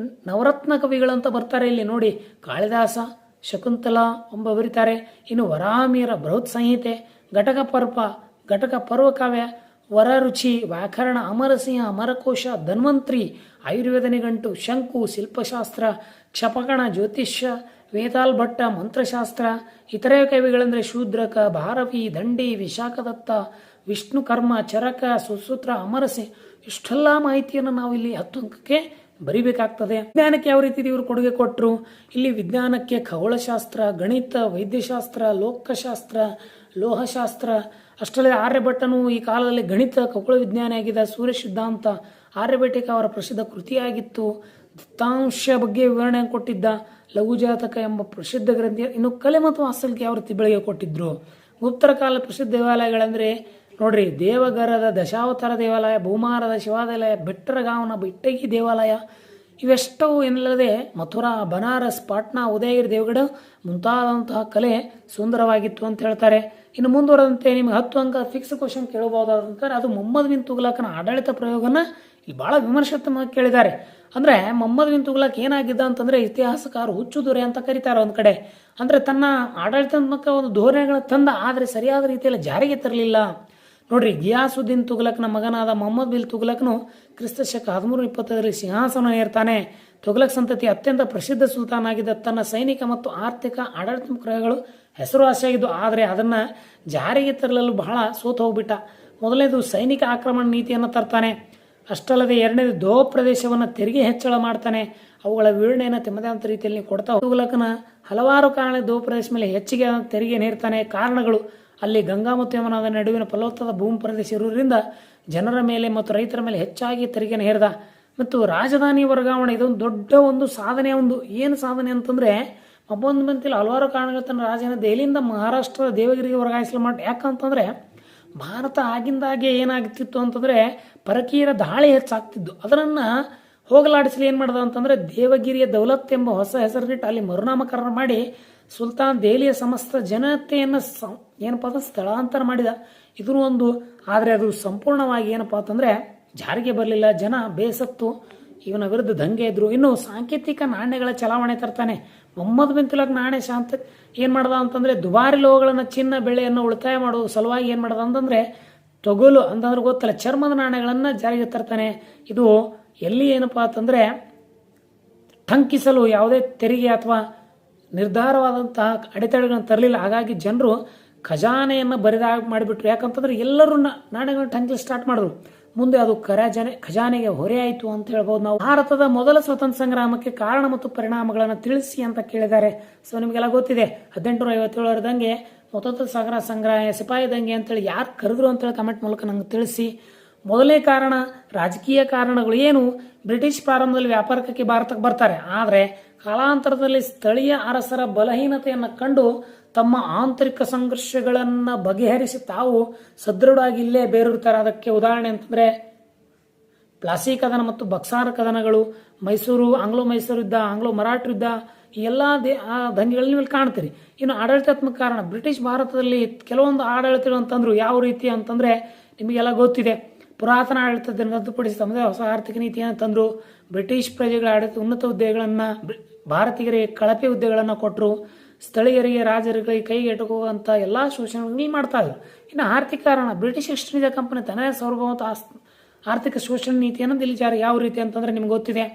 ನವರತ್ನ ಕವಿಗಳಂತ ಬರ್ತಾರೆ. ಇಲ್ಲಿ ನೋಡಿ, ಕಾಳಿದಾಸ, ಶಕುಂತಲಾ ಎಂಬ ಬರೀತಾರೆ. ಇನ್ನು ವರಾಮಿಯರ ಬೃಹತ್ ಸಂಹಿತೆ, ಘಟಕ ಪರ್ವ ಕಾವ್ಯ, ವರರುಚಿ, ವ್ಯಾಕರಣ, ಅಮರಸಿಂಹ, ಅಮರಕೋಶ, ಧನ್ವಂತ್ರಿ, ಆಯುರ್ವೇದ ನಿಘಂಟು, ಶಂಕು, ಶಿಲ್ಪಶಾಸ್ತ್ರ, ಕ್ಷಪಕಣ, ಜ್ಯೋತಿಷ್ಯ, ವೇತಾಲ್ ಭಟ್ಟ, ಮಂತ್ರಶಾಸ್ತ್ರ. ಇತರೆ ಕವಿಗಳೆಂದರೆ ಶೂದ್ರಕ, ಭಾರವಿ, ದಂಡಿ, ವಿಶಾಖದತ್ತ, ವಿಷ್ಣು ಕರ್ಮ, ಚರಕ, ಸುಸೂತ್ರ, ಅಮರಸಿ. ಇಷ್ಟೆಲ್ಲ ಮಾಹಿತಿಯನ್ನು ನಾವು ಇಲ್ಲಿ 10 ಅಂಕಕ್ಕೆ ಬರಿಬೇಕಾಗ್ತದೆ. ವಿಜ್ಞಾನಕ್ಕೆ ಯಾವ ರೀತಿ ಇವರು ಕೊಡುಗೆ ಕೊಟ್ಟರು? ಇಲ್ಲಿ ವಿಜ್ಞಾನಕ್ಕೆ ಖಗೋಳಶಾಸ್ತ್ರ, ಗಣಿತ, ವೈದ್ಯಶಾಸ್ತ್ರ, ಲೋಕಶಾಸ್ತ್ರ, ಲೋಹಶಾಸ್ತ್ರ. ಅಷ್ಟಲ್ಲದೆ ಆರ್ಯಭಟ್ಟನು ಈ ಕಾಲದಲ್ಲಿ ಗಣಿತ, ಖಗೋಳ ವಿಜ್ಞಾನಿ ಆಗಿದ್ದ. ಸೂರ್ಯ ಸಿದ್ಧಾಂತ ಆರ್ಯಭಟ್ಟಿಕ ಅವರ ಪ್ರಸಿದ್ಧ ಕೃತಿಯಾಗಿತ್ತು. ದತ್ತಾಂಶ ಬಗ್ಗೆ ವಿವರಣೆ ಕೊಟ್ಟಿದ್ದ. ಲಘುಜಾತಕ ಎಂಬ ಪ್ರಸಿದ್ಧ ಗ್ರಂಥಿ. ಇನ್ನು ಕಲೆ ಮತ್ತು ವಾಸ್ತುಶಿಲ್ಪ ಯಾವ ರೀತಿ ಬೆಳಗ್ಗೆ ಕೊಟ್ಟಿದ್ರು? ಗುಪ್ತರ ಕಾಲ ಪ್ರಸಿದ್ಧ ದೇವಾಲಯಗಳಂದ್ರೆ ನೋಡ್ರಿ, ದೇವಗರದ ದಶಾವತಾರ ದೇವಾಲಯ, ಭೂಮಾರದ ಶಿವಾಲಯ, ಬೆಟ್ಟರಗಾವನ ಬಿಟ್ಟಗಿ ದೇವಾಲಯ. ಇವೆಷ್ಟವು ಎನ್ನಲ್ಲದೆ ಮಥುರಾ, ಬನಾರಸ್, ಪಾಟ್ನಾ, ಉದಯಗಿರಿ, ದೇವಗಢ ಮುಂತಾದಂತಹ ಕಲೆ ಸುಂದರವಾಗಿತ್ತು ಅಂತ ಹೇಳ್ತಾರೆ. ಇನ್ನು ಮುಂದುವರೆದಂತೆ ನಿಮ್ಗೆ 10 ಅಂಕ ಫಿಕ್ಸ್ ಕ್ವಶನ್ ಕೇಳಬಹುದಾದಂತಾರೆ. ಅದು ಮೊಹಮ್ಮದ್ ಬಿನ್ ತುಘಲಕನ ಆಡಳಿತ ಪ್ರಯೋಗನ ಇಲ್ಲಿ ಬಹಳ ವಿಮರ್ಶಾತ್ಮಕವಾಗಿ ಕೇಳಿದ್ದಾರೆ. ಅಂದ್ರೆ ಮೊಹಮ್ಮದ್ ಬಿನ್ ತುಘಲಕ್ ಏನಾಗಿದ್ದ ಅಂತಂದ್ರೆ ಇತಿಹಾಸಕಾರರು ಹುಚ್ಚು ದೊರೆ ಅಂತ ಕರೀತಾರೆ ಒಂದ್ ಕಡೆ. ಅಂದ್ರೆ ತನ್ನ ಆಡಳಿತಾತ್ಮಕ ಒಂದು ಧೋರಣೆಗಳನ್ನ ತಂದ, ಆದ್ರೆ ಸರಿಯಾದ ರೀತಿಯಲ್ಲಿ ಜಾರಿಗೆ ತರಲಿಲ್ಲ. ನೋಡ್ರಿ, ಗಿಯಾಸುದ್ದೀನ್ ತುಘಲಕ್ನ ಮಗನಾದ ಮೊಹಮ್ಮದ್ ಬಿನ್ ತುಘಲಕ್ನು ಕ್ರಿಸ್ತ ಶಕ 1325 ಸಿಂಹಾಸನ ಏರ್ತಾನೆ. ತುಘಲಕ್ ಸಂತತಿ ಅತ್ಯಂತ ಪ್ರಸಿದ್ಧ ಸುಲ್ತಾನ್ ಆಗಿದ್ದ. ತನ್ನ ಸೈನಿಕ ಮತ್ತು ಆರ್ಥಿಕ ಆಡಳಿತ ಕ್ರಯಗಳು ಹೆಸರುವಾಸಿಯಾಗಿದ್ದು, ಆದರೆ ಅದನ್ನ ಜಾರಿಗೆ ತರಲು ಬಹಳ ಸೋತು ಹೋಗ್ಬಿಟ್ಟ. ಮೊದಲನೇದು ಸೈನಿಕ ಆಕ್ರಮಣ ನೀತಿಯನ್ನು ತರ್ತಾನೆ. ಅಷ್ಟಲ್ಲದೆ ಎರಡನೇದು ದೋ ಪ್ರದೇಶವನ್ನು ತೆರಿಗೆ ಹೆಚ್ಚಳ ಮಾಡ್ತಾನೆ. ಅವುಗಳ ವಿವರಣೆಯನ್ನು ತಮ್ಮದೇ ರೀತಿಯಲ್ಲಿ ಕೊಡ್ತಾ ತುಘಲಕನ ಹಲವಾರು ಕಾರಣ ದೋ ಪ್ರದೇಶ ಮೇಲೆ ಹೆಚ್ಚಿಗೆ ತೆರಿಗೆ ನೇರ್ತಾನೆ. ಕಾರಣಗಳು ಅಲ್ಲಿ ಗಂಗಾ ಮತ್ತು ಯಮುನಾದ ನಡುವಿನ ಫಲವತ್ತಾದ ಭೂಮಿ ಪ್ರದೇಶ ಇರುವುದರಿಂದ ಜನರ ಮೇಲೆ ಮತ್ತು ರೈತರ ಮೇಲೆ ಹೆಚ್ಚಾಗಿ ತೆರಿಗೆನ ಹೇರ್ದ. ಮತ್ತು ರಾಜಧಾನಿ ವರ್ಗಾವಣೆ ಇದೊಂದು ದೊಡ್ಡ ಒಂದು ಸಾಧನೆ. ಏನು ಸಾಧನೆ ಅಂತಂದ್ರೆ ಮೊಹಮ್ಮದ್ ಬಿನ್ ತುಘಲಕ್ ಹಲವಾರು ಕಾರಣಗಳ ತನ್ನ ರಾಜಧಾನಿ ದೆಹಲಿಯಿಂದ ಮಹಾರಾಷ್ಟ್ರದ ದೇವಗಿರಿಗೆ ವರ್ಗಾಯಿಸಲು ಮಾಡಿ. ಯಾಕಂತಂದ್ರೆ ಭಾರತ ಆಗಿಂದಾಗೆ ಏನಾಗ್ತಿತ್ತು ಅಂತಂದ್ರೆ ಪರಕೀಯರ ದಾಳಿ ಹೆಚ್ಚಾಗ್ತಿದ್ದು. ಅದನ್ನ ಹೋಗಲಾಡಿಸಲು ಏನ್ ಮಾಡ್ದ ಅಂತಂದ್ರೆ ದೇವಗಿರಿಯ ದೌಲತ್ ಎಂಬ ಹೊಸ ಹೆಸರಿಟ್ಟು ಅಲ್ಲಿ ಮರುನಾಮಕರಣ ಮಾಡಿ ಸುಲ್ತಾನ್ ದೆಹಲಿಯ ಸಮಸ್ತ ಜನತೆಯನ್ನ ಏನಪ್ಪ ಸ್ಥಳಾಂತರ ಮಾಡಿದ. ಇದು ಒಂದು. ಆದ್ರೆ ಅದು ಸಂಪೂರ್ಣವಾಗಿ ಏನಪ್ಪಾ ಅಂತಂದ್ರೆ ಜಾರಿಗೆ ಬರಲಿಲ್ಲ. ಜನ ಬೇಸತ್ತು ಇವನ ವಿರುದ್ಧ ದಂಗೆ ಇದ್ರು. ಇನ್ನು ಸಾಂಕೇತಿಕ ನಾಣ್ಯಗಳ ಚಲಾವಣೆ ತರ್ತಾನೆ. ಮೊಹಮ್ಮದ್ ಬಿನ್ ತುಘಲಕ್ ನಾಣ್ಯ ಶಾಂತ ಏನ್ ಮಾಡ್ದ ಅಂತಂದ್ರೆ ದುಬಾರಿ ಲೋಹಗಳನ್ನ, ಚಿನ್ನ ಬೆಳೆಯನ್ನು ಉಳಿತಾಯ ಮಾಡುವ ಸಲುವಾಗಿ ಏನ್ ಮಾಡ್ದ ಅಂತಂದ್ರೆ ತೊಗೋಲು ಅಂತಂದ್ರೆ ಗೊತ್ತಲ್ಲ, ಚರ್ಮದ ನಾಣ್ಯಗಳನ್ನ ಜಾರಿಗೆ ತರ್ತಾನೆ. ಇದು ಎಲ್ಲಿ ಏನಪ್ಪಾ ಅಂತಂದ್ರೆ ಟಂಕಿಸಲು ಯಾವುದೇ ತೆರಿಗೆ ಅಥವಾ ನಿರ್ಧಾರವಾದಂತಹ ಅಡೆತಡೆಗಳನ್ನು ತರಲಿಲ್ಲ. ಹಾಗಾಗಿ ಜನರು ಖಜಾನೆಯನ್ನ ಬರಿದಾಗ ಮಾಡಿಬಿಟ್ರು. ಯಾಕಂತಂದ್ರೆ ಎಲ್ಲರೂ ನಾಣ್ಯಗಳನ್ನ ಟಂಕಿಸಲು ಸ್ಟಾರ್ಟ್ ಮಾಡಿದ್ರು. ಮುಂದೆ ಅದು ಖಜಾನೆಗೆ ಹೊರೆ ಆಯಿತು ಅಂತ ಹೇಳ್ಬೋದು. ನಾವು ಭಾರತದ ಮೊದಲ ಸ್ವತಂತ್ರ ಸಂಗ್ರಾಮಕ್ಕೆ ಕಾರಣ ಮತ್ತು ಪರಿಣಾಮಗಳನ್ನು ತಿಳಿಸಿ ಅಂತ ಕೇಳಿದ್ದಾರೆ. ಸೊ ನಿಮಗೆಲ್ಲ ಗೊತ್ತಿದೆ 1857 ಮೊದಲ ಸಂಗ್ರಾಮ ಸಿಪಾಯಿ ದಂಗೆ ಅಂತೇಳಿ ಯಾರು ಕರೆದ್ರು ಅಂತೇಳಿ ಕಮೆಂಟ್ ಮೂಲಕ ನಂಗೆ ತಿಳಿಸಿ. ಮೊದಲನೇ ಕಾರಣ ರಾಜಕೀಯ ಕಾರಣಗಳು. ಏನು, ಬ್ರಿಟಿಷ್ ಪ್ರಾರಂಭದಲ್ಲಿ ವ್ಯಾಪಾರಕ್ಕೆ ಭಾರತಕ್ಕೆ ಬರ್ತಾರೆ, ಆದರೆ ಕಾಲಾಂತರದಲ್ಲಿ ಸ್ಥಳೀಯ ಅರಸರ ಬಲಹೀನತೆಯನ್ನು ಕಂಡು ತಮ್ಮ ಆಂತರಿಕ ಸಂಘರ್ಷಗಳನ್ನು ಬಗೆಹರಿಸಿ ತಾವು ಸದೃಢವಾಗಿ ಇಲ್ಲೇ ಬೇರೂರ್ತಾರೆ. ಅದಕ್ಕೆ ಉದಾಹರಣೆ ಅಂತಂದ್ರೆ ಪ್ಲಾಸಿ ಕದನ ಮತ್ತು ಬಕ್ಸಾರ ಕದನಗಳು, ಮೈಸೂರು ಆಂಗ್ಲೋ ಮೈಸೂರು ಯುದ್ಧ, ಆಂಗ್ಲೋ ಮರಾಠ ಯುದ್ಧ, ಈ ಎಲ್ಲ ದಂಗೆಗಳಲ್ಲಿ ನೀವು ಕಾಣ್ತೀರಿ. ಇನ್ನು ಆಡಳಿತಾತ್ಮಕ ಕಾರಣ, ಬ್ರಿಟಿಷ್ ಭಾರತದಲ್ಲಿ ಕೆಲವೊಂದು ಆಡಳಿತಗಳು ಅಂತಂದ್ರು ಯಾವ ರೀತಿ ಅಂತಂದ್ರೆ ನಿಮಗೆಲ್ಲ ಗೊತ್ತಿದೆ. ಪುರಾತನ ಆಡಳಿತದಿಂದ ರದ್ದುಪಡಿಸಿ ತಮ್ಮದೇ ಹೊಸ ಆರ್ಥಿಕ ನೀತಿಯನ್ನು ತಂದ್ರು. ಬ್ರಿಟಿಷ್ ಪ್ರಜೆಗಳ ಆಡಳಿತ ಉನ್ನತ ಹುದ್ದೆಗಳನ್ನು ಭಾರತೀಯರಿಗೆ ಕಳಪೆ ಹುದ್ದೆಗಳನ್ನು ಕೊಟ್ಟರು. ಸ್ಥಳೀಯರಿಗೆ ರಾಜರಿಗೆ ಕೈಗೆಟುಕುವಂಥ ಎಲ್ಲ ಶೋಷಣೆಗಳು ಮಾಡ್ತಾ ಇದ್ರು. ಇನ್ನು ಆರ್ಥಿಕ ಕಾರಣ, ಬ್ರಿಟಿಷ್ ಈಸ್ಟ್ ಇಂಡಿಯಾ ಕಂಪನಿ ತನ್ನದೇ ಸಾರ್ವಭೌಮ ಆರ್ಥಿಕ ಶೋಷಣೆ ನೀತಿಯನ್ನು ಇಲ್ಲಿ ಜಾರಿ ಯಾವ ರೀತಿ ಅಂತಂದ್ರೆ ನಿಮ್ಗೆ ಗೊತ್ತಿದೆ.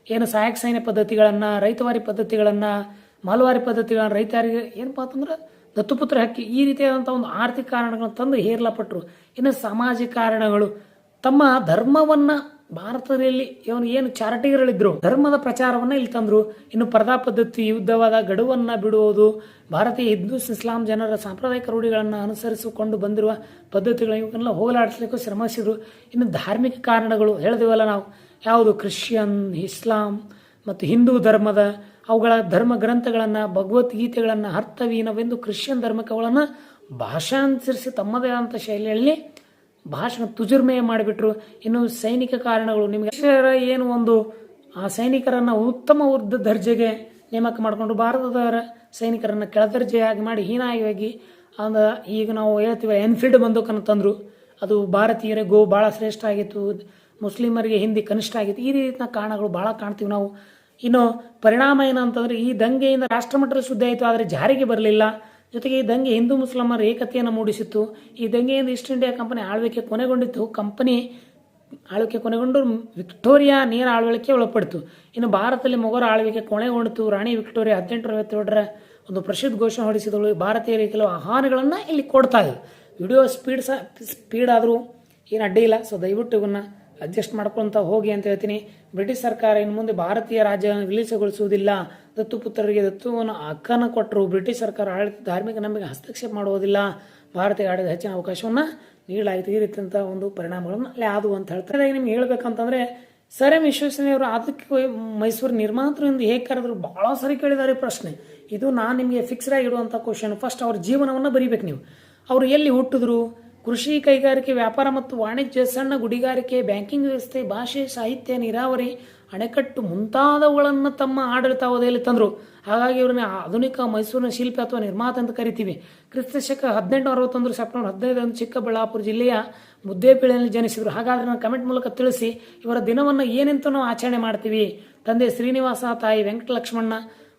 ಏನು ಸಹಾಯಕ ಸೈನ್ಯ ಪದ್ಧತಿಗಳನ್ನು, ರೈತವಾರಿ ಪದ್ಧತಿಗಳನ್ನು, ಮಾಲ್ವಾರಿ ಪದ್ಧತಿಗಳನ್ನು, ರೈತರಿಗೆ ಏನಪ್ಪಾ ಅಂತಂದ್ರೆ ದತ್ತುಪುತ್ರ ಹಕ್ಕಿ, ಈ ರೀತಿಯಾದಂಥ ಒಂದು ಆರ್ಥಿಕ ಕಾರಣಗಳನ್ನು ತಂದು ಹೇರಲಪಟ್ಟರು. ಇನ್ನು ಸಾಮಾಜಿಕ ಕಾರಣಗಳು, ತಮ್ಮ ಧರ್ಮವನ್ನ ಭಾರತದಲ್ಲಿ ಏನು ಚಾರಿಟಿಗಳಿದ್ರು ಧರ್ಮದ ಪ್ರಚಾರವನ್ನ ಇಲ್ಲಿ ತಂದ್ರು. ಇನ್ನು ಪರ್ದಾ ಪದ್ಧತಿ, ಯುದ್ಧವಾದ ಗಡುವನ್ನ ಬಿಡುವುದು, ಭಾರತೀಯ ಹಿಂದೂ ಇಸ್ಲಾಂ ಜನರ ಸಾಂಪ್ರದಾಯಿಕ ರೂಢಿಗಳನ್ನು ಅನುಸರಿಸಿಕೊಂಡು ಬಂದಿರುವ ಪದ್ಧತಿಗಳು ಇವನ್ನೆಲ್ಲ ಹೋಗಲಾಡಿಸಲಿಕ್ಕೂ ಶ್ರಮಿಸಿದ್ರು. ಇನ್ನು ಧಾರ್ಮಿಕ ಕಾರಣಗಳು ಹೇಳಿದೆವಲ್ಲ ನಾವು, ಯಾವುದು ಕ್ರಿಶ್ಚಿಯನ್, ಇಸ್ಲಾಂ ಮತ್ತು ಹಿಂದೂ ಧರ್ಮದ ಅವುಗಳ ಧರ್ಮ ಗ್ರಂಥಗಳನ್ನು, ಭಗವದ್ಗೀತೆಗಳನ್ನು ಅರ್ಥವೀನವೆಂದು ಕ್ರಿಶ್ಚಿಯನ್ ಧರ್ಮಕಗಳನ್ನು ಭಾಷಾಂತರಿಸಿ ತಮ್ಮದೇ ಆದಂಥ ಶೈಲಿಯಲ್ಲಿ ಭಾಷಣ ತುಜುರ್ಮೆಯ ಮಾಡಿಬಿಟ್ರು. ಇನ್ನು ಸೈನಿಕ ಕಾರಣಗಳು, ನಿಮಗೆ ಏನು ಒಂದು ಆ ಸೈನಿಕರನ್ನ ಉತ್ತಮ ದರ್ಜೆಗೆ ನೇಮಕ ಮಾಡಿಕೊಂಡು ಭಾರತದ ಸೈನಿಕರನ್ನ ಕೆಳದರ್ಜೆಯಾಗಿ ಮಾಡಿ ಹೀನಾಗಿ ಈಗ ನಾವು ಹೇಳ್ತೀವಿ ಎನ್ಫೀಲ್ಡ್ ಬಂದೂಕನ್ನು ತಂದ್ರು. ಅದು ಭಾರತೀಯರಿಗೂ ಭಾಳ ಶ್ರೇಷ್ಠ ಆಗಿತ್ತು, ಮುಸ್ಲಿಮರಿಗೆ ಹಿಂದಿ ಕನಿಷ್ಠ ಆಗಿತ್ತು. ಈ ರೀತಿಯ ಕಾರಣಗಳು ಭಾಳ ಕಾಣ್ತೀವಿ ನಾವು. ಇನ್ನು ಪರಿಣಾಮ ಏನಂತಂದ್ರೆ ಈ ದಂಗೆಯಿಂದ ರಾಷ್ಟ್ರಮಟ್ಟದ ಸುದ್ದಿ ಆಯಿತು, ಆದರೆ ಜಾರಿಗೆ ಬರಲಿಲ್ಲ. ಜೊತೆಗೆ ಈ ದಂಗೆ ಹಿಂದೂ ಮುಸ್ಲಿಮರ ಏಕತೆಯನ್ನು ಮೂಡಿಸಿತ್ತು. ಈ ದಂಗೆಯಿಂದ ಈಸ್ಟ್ ಇಂಡಿಯಾ ಕಂಪನಿ ಆಳ್ವಿಕೆ ಕೊನೆಗೊಂಡಿತ್ತು. ಕಂಪನಿ ಆಳ್ವಿಕೆ ಕೊನೆಗೊಂಡು ವಿಕ್ಟೋರಿಯಾ ನೇರ ಆಳ್ವಿಕೆ ಒಳಪಡಿತು. ಇನ್ನು ಭಾರತದಲ್ಲಿ ಮೊಘಲ ಆಳ್ವಿಕೆ ಕೊನೆಗೊಂಡಿತು. ರಾಣಿ ವಿಕ್ಟೋರಿಯಾ 1857ರ ಒಂದು ಪ್ರಸಿದ್ಧ ಘೋಷಣೆ ಹೊರಡಿಸಿದಳು. ಭಾರತೀಯರಿಗೆ ಕೆಲವು ಆಹ್ವಾನಗಳನ್ನು ಇಲ್ಲಿ ಕೊಡ್ತಾ ಇದ್ರು. ವಿಡಿಯೋ ಸ್ಪೀಡ್ ಆದರೂ ಏನು ಅಡ್ಡಿ ಇಲ್ಲ, ಸೊ ದಯವಿಟ್ಟು ಇವನ್ನ ಅಡ್ಜಸ್ಟ್ ಮಾಡ್ಕೊಳ್ತಾ ಹೋಗಿ ಅಂತ ಹೇಳ್ತೀನಿ. ಬ್ರಿಟಿಷ್ ಸರ್ಕಾರ ಇನ್ನು ಮುಂದೆ ಭಾರತೀಯ ರಾಜ್ಯವನ್ನು ವಿಲೀನಗೊಳಿಸುವುದಿಲ್ಲ, ದತ್ತುಪುತ್ರರಿಗೆ ದತ್ತುವನ್ನು ಹಕ್ಕನ್ನು ಕೊಟ್ಟರು. ಬ್ರಿಟಿಷ್ ಸರ್ಕಾರ ಆಡಳಿತ ಧಾರ್ಮಿಕ ನಂಬಿಕೆ ಹಸ್ತಕ್ಷೇಪ ಮಾಡುವುದಿಲ್ಲ, ಭಾರತೀಯ ಆಡಳಿತ ಹೆಚ್ಚಿನ ಅವಕಾಶವನ್ನು ನೀಡಲಾಯಿತು. ಈ ರೀತಿಯಂಥ ಒಂದು ಪರಿಣಾಮಗಳನ್ನು ಅಲ್ಲಿ ಆದವು ಅಂತ ಹೇಳ್ತಾರೆ. ನಿಮ್ಗೆ ಹೇಳ್ಬೇಕಂತಂದ್ರೆ ಸರ್ ಎಂ ವಿಶ್ವೇಶ್ವರಯ್ಯವರು ಅದಕ್ಕೆ ಮೈಸೂರು ನಿರ್ಮಾತೃ ಹೇಗೆ ಕರೆದ್ರು ಬಹಳ ಸರಿ ಕೇಳಿದ್ದಾರೆ ಪ್ರಶ್ನೆ. ಇದು ನಾನು ನಿಮಗೆ ಫಿಕ್ಸ್ಡ್ ಆಗಿ ಇಡುವಂಥ ಕ್ವಶನ್. ಫಸ್ಟ್ ಅವ್ರ ಜೀವನವನ್ನು ಬರೀಬೇಕು ನೀವು. ಅವರು ಎಲ್ಲಿ ಹುಟ್ಟಿದ್ರು, ಕೃಷಿ, ಕೈಗಾರಿಕೆ, ವ್ಯಾಪಾರ ಮತ್ತು ವಾಣಿಜ್ಯ, ಸಣ್ಣ ಗುಡಿಗಾರಿಕೆ, ಬ್ಯಾಂಕಿಂಗ್ ವ್ಯವಸ್ಥೆ, ಭಾಷೆ, ಸಾಹಿತ್ಯ, ನೀರಾವರಿ, ಅಣೆಕಟ್ಟು ಮುಂತಾದವುಗಳನ್ನು ತಮ್ಮ ಆಡಳಿತಾವಧಿಯಲ್ಲಿ ತಂದರು. ಹಾಗಾಗಿ ಇವರನ್ನ ಆಧುನಿಕ ಮೈಸೂರಿನ ಶಿಲ್ಪಿ ಅಥವಾ ನಿರ್ಮಾತ ಅಂತ ಕರಿತೀವಿ. ಕ್ರಿಸ್ತಶಕ 1861 ಸೆಪ್ಟೆಂಬರ್ 15 ಚಿಕ್ಕಬಳ್ಳಾಪುರ ಜಿಲ್ಲೆಯ ಮುದ್ದೇಬಿಳಿಯಲ್ಲಿ ಜನಿಸಿದರು. ಹಾಗಾದ್ರೆ ನಾನು ಕಮೆಂಟ್ ಮೂಲಕ ತಿಳಿಸಿ ಇವರ ದಿನವನ್ನು ಏನೆಂತ ನಾವು ಆಚರಣೆ ಮಾಡ್ತೀವಿ. ತಂದೆ ಶ್ರೀನಿವಾಸ, ತಾಯಿ ವೆಂಕಟಲಕ್ಷ್ಮಣ್ಣ.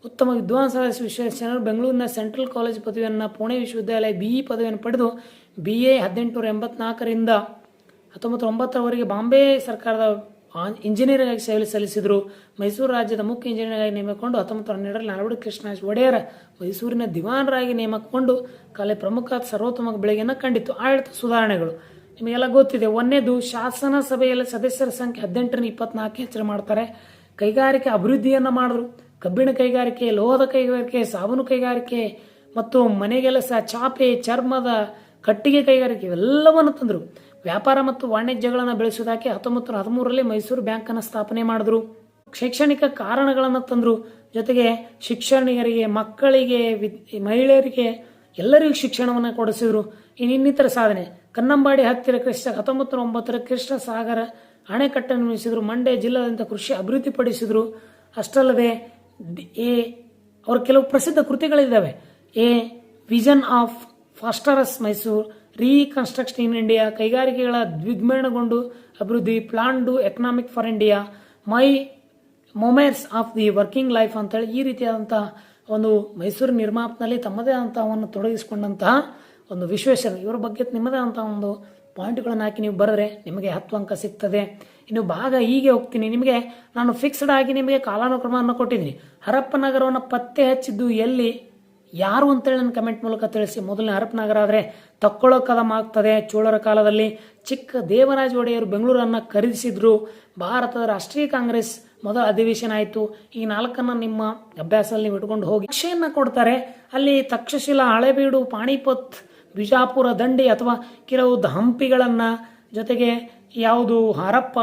ಉತ್ತಮ ವಿದ್ವಾಂಸರಾದ ವಿಶ್ವೇಶ್ವರಯ್ಯನವರು ಬೆಂಗಳೂರಿನ ಸೆಂಟ್ರಲ್ ಕಾಲೇಜ್ ಪದವಿಯನ್ನು, ಪುಣೆ ವಿಶ್ವವಿದ್ಯಾಲಯ BE ಪದವಿಯನ್ನು ಪಡೆದು BA 1884ರಿಂದ 1909ರವರೆಗೆ ಬಾಂಬೆ ಸರ್ಕಾರದ ಇಂಜಿನಿಯರಿಂಗ್ ಆಗಿ ಸೇವೆ ಸಲ್ಲಿಸಿದರು. ಮೈಸೂರು ರಾಜ್ಯದ ಮುಖ್ಯ ಇಂಜಿನಿಯರ್ ಆಗಿ ನೇಮಕಗೊಂಡು 1912ರಲ್ಲಿ ನಾಲ್ವಡಿ ಕೃಷ್ಣ ಒಡೆಯರ ಮೈಸೂರಿನ ದಿವಾನರಾಗಿ ನೇಮಕಗೊಂಡು ಕಲೆ ಪ್ರಮುಖ ಸರ್ವೋತ್ತಮ ಬೆಳಗ್ಗೆಯನ್ನು ಕಂಡಿತು. ಆಡಳಿತ ಸುಧಾರಣೆಗಳು ನಿಮಗೆಲ್ಲ ಗೊತ್ತಿದೆ. ಒಂದನೇದು ಶಾಸನ ಸಭೆಯಲ್ಲಿ ಸದಸ್ಯರ ಸಂಖ್ಯೆ 18ರಿಂದ 24 ಹೆಚ್ಚಳ ಮಾಡ್ತಾರೆ. ಕೈಗಾರಿಕೆ ಅಭಿವೃದ್ಧಿಯನ್ನು ಮಾಡಿದ್ರು. ಕಬ್ಬಿಣ ಕೈಗಾರಿಕೆ, ಲೋಹದ ಕೈಗಾರಿಕೆ, ಸಾಬೂನು ಕೈಗಾರಿಕೆ ಮತ್ತು ಮನೆಗೆಲಸ, ಚಾಪೆ, ಚರ್ಮದ, ಕಟ್ಟಿಗೆ ಕೈಗಾರಿಕೆ ಇವೆಲ್ಲವನ್ನು ತಂದರು. ವ್ಯಾಪಾರ ಮತ್ತು ವಾಣಿಜ್ಯಗಳನ್ನು ಬೆಳೆಸುವುದಕ್ಕೆ 1913ರಲ್ಲಿ ಮೈಸೂರು ಬ್ಯಾಂಕನ್ನು ಸ್ಥಾಪನೆ ಮಾಡಿದ್ರು. ಶೈಕ್ಷಣಿಕ ಕಾರಣಗಳನ್ನು ತಂದರು. ಜೊತೆಗೆ ಶಿಕ್ಷಣಿಗರಿಗೆ, ಮಕ್ಕಳಿಗೆ, ಮಹಿಳೆಯರಿಗೆ ಎಲ್ಲರಿಗೂ ಶಿಕ್ಷಣವನ್ನು ಕೊಡಿಸಿದ್ರು. ಇನ್ನಿತರ ಸಾಧನೆ, ಕನ್ನಂಬಾಡಿ ಹತ್ತಿರ ಕ್ರಿಸ್ತ 1909 ಕೃಷ್ಣ ಸಾಗರ ಅಣೆಕಟ್ಟನ್ನು ನಿರ್ಮಿಸಿದ್ರು. ಮಂಡ್ಯ ಜಿಲ್ಲಾದ್ಯಂತ ಕೃಷಿ ಅಭಿವೃದ್ಧಿಪಡಿಸಿದ್ರು. ಅಷ್ಟಲ್ಲದೆ ಅವರ ಕೆಲವು ಪ್ರಸಿದ್ಧ ಕೃತಿಗಳಿದ್ದಾವೆ. ವಿಷನ್ ಆಫ್ ಫಾಸ್ಟರಸ್ ಮೈಸೂರು, ರೀಕನ್ಸ್ಟ್ರಕ್ಷನ್ ಇನ್ ಇಂಡಿಯಾ, ಕೈಗಾರಿಕೆಗಳ ದ್ವಿಗ್ಮರಣಗೊಂಡು ಅಭಿವೃದ್ಧಿ, planned economic for India, my moments of the working life ಅಂತೇಳಿ ಈ ರೀತಿಯಾದಂತಹ ಒಂದು ಮೈಸೂರು ನಿರ್ಮಾಪದಲ್ಲಿ ತಮ್ಮದೇ ಆದಂತಹವನ್ನು ತೊಡಗಿಸಿಕೊಂಡಂತಹ ಒಂದು ವಿಶ್ವೇಶ್ವರಯ್ಯ ಇವರ ಬಗ್ಗೆ ನಿಮ್ಮದೇ ಆದಂತಹ ಒಂದು ಪಾಯಿಂಟ್ಗಳನ್ನು ಹಾಕಿ ನೀವು ಬರೆದ್ರೆ ನಿಮಗೆ 10 ಅಂಕ ಸಿಗ್ತದೆ. ಇನ್ನು ಭಾಗ ಹೀಗೆ ಹೋಗ್ತೀನಿ. ನಿಮಗೆ ನಾನು ಫಿಕ್ಸ್ಡ್ ಆಗಿ ನಿಮಗೆ ಕಾಲಾನುಕ್ರಮವನ್ನು ಕೊಟ್ಟಿದ್ದೀನಿ. ಹರಪ್ಪ ನಗರವನ್ನು ಪತ್ತೆ ಹಚ್ಚಿದ್ದು ಎಲ್ಲಿ, ಯಾರು ಅಂತೇಳಿ ನನ್ನ ಕಮೆಂಟ್ ಮೂಲಕ ತಿಳಿಸಿ. ಮೊದಲನೇ ಹರಪ್ಪ ನಗರ ಆದರೆ ತಕ್ಕೊಳ್ಳೋ ಕದಮ ಆಗ್ತದೆ. ಚೋಳರ ಕಾಲದಲ್ಲಿ ಚಿಕ್ಕ ದೇವರಾಜ ಒಡೆಯರು ಬೆಂಗಳೂರನ್ನು ಖರೀದಿಸಿದ್ರು. ಭಾರತದ ರಾಷ್ಟ್ರೀಯ ಕಾಂಗ್ರೆಸ್ ಮೊದಲ ಅಧಿವೇಶನ ಆಯಿತು. ಈ 4 ನಿಮ್ಮ ಅಭ್ಯಾಸದಲ್ಲಿ ಇಟ್ಕೊಂಡು ಹೋಗಿ. ನಕ್ಷೆಯನ್ನು ಕೊಡ್ತಾರೆ. ಅಲ್ಲಿ ತಕ್ಷಶಿಲಾ, ಹಳೆಬೀಡು, ಪಾಣಿಪತ್, ಬಿಜಾಪುರ, ದಂಡಿ ಅಥವಾ ಕೆಲವು ಹಂಪಿಗಳನ್ನು, ಜೊತೆಗೆ ಯಾವುದು ಹರಪ್ಪ,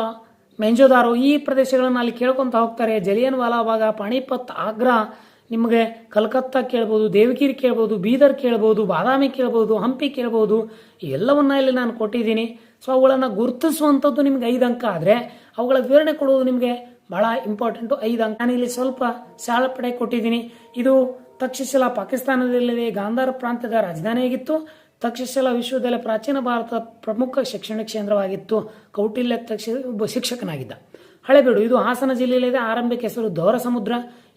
ಮೆಂಜೋದಾರೋ ಈ ಪ್ರದೇಶಗಳನ್ನು ಅಲ್ಲಿ ಕೇಳ್ಕೊತ ಹೋಗ್ತಾರೆ. ಜಲಿಯನ್ ವಾಲಾಬಾಗ, ಪಾಣಿಪತ್, ಆಗ್ರಾ, ನಿಮಗೆ ಕಲ್ಕತ್ತಾ ಕೇಳ್ಬೋದು, ದೇವಗಿರಿ ಕೇಳ್ಬೋದು, ಬೀದರ್ ಕೇಳ್ಬೋದು, ಬಾದಾಮಿ ಕೇಳ್ಬೋದು, ಹಂಪಿ ಕೇಳ್ಬೋದು. ಎಲ್ಲವನ್ನ ಇಲ್ಲಿ ನಾನು ಕೊಟ್ಟಿದ್ದೀನಿ. ಸೊ ಅವುಗಳನ್ನು ಗುರುತಿಸುವಂಥದ್ದು ನಿಮ್ಗೆ 5 ಅಂಕ ಆದರೆ ಅವುಗಳ ವಿವರಣೆ ಕೊಡುವುದು ನಿಮಗೆ ಬಹಳ ಇಂಪಾರ್ಟೆಂಟು. 5 ಅಂಕ. ನಾನು ಇಲ್ಲಿ ಸ್ವಲ್ಪ ಶಾಲಪಡೆ ಕೊಟ್ಟಿದ್ದೀನಿ. ಇದು ತಕ್ಷಶಿಲಾ ಪಾಕಿಸ್ತಾನದಲ್ಲಿದೆ. ಗಾಂಧಾರ ಪ್ರಾಂತ್ಯದ ರಾಜಧಾನಿಯಾಗಿತ್ತು. ತಕ್ಷಶಿಲಾ ವಿಶ್ವವಿದ್ಯಾಲಯ ಪ್ರಾಚೀನ ಭಾರತದ ಪ್ರಮುಖ ಶೈಕ್ಷಣಿಕ ಕೇಂದ್ರವಾಗಿತ್ತು. ಕೌಟಿಲ್ಯ ಒಬ್ಬ ಶಿಕ್ಷಕನಾಗಿದ್ದ. ಹಳೆಬೀಡು ಇದು ಹಾಸನ ಜಿಲ್ಲೆಯಲ್ಲಿದೆ. ಆರಂಭಿಕ ಹೆಸರು ದೌರ ಸಮುದ್ರ.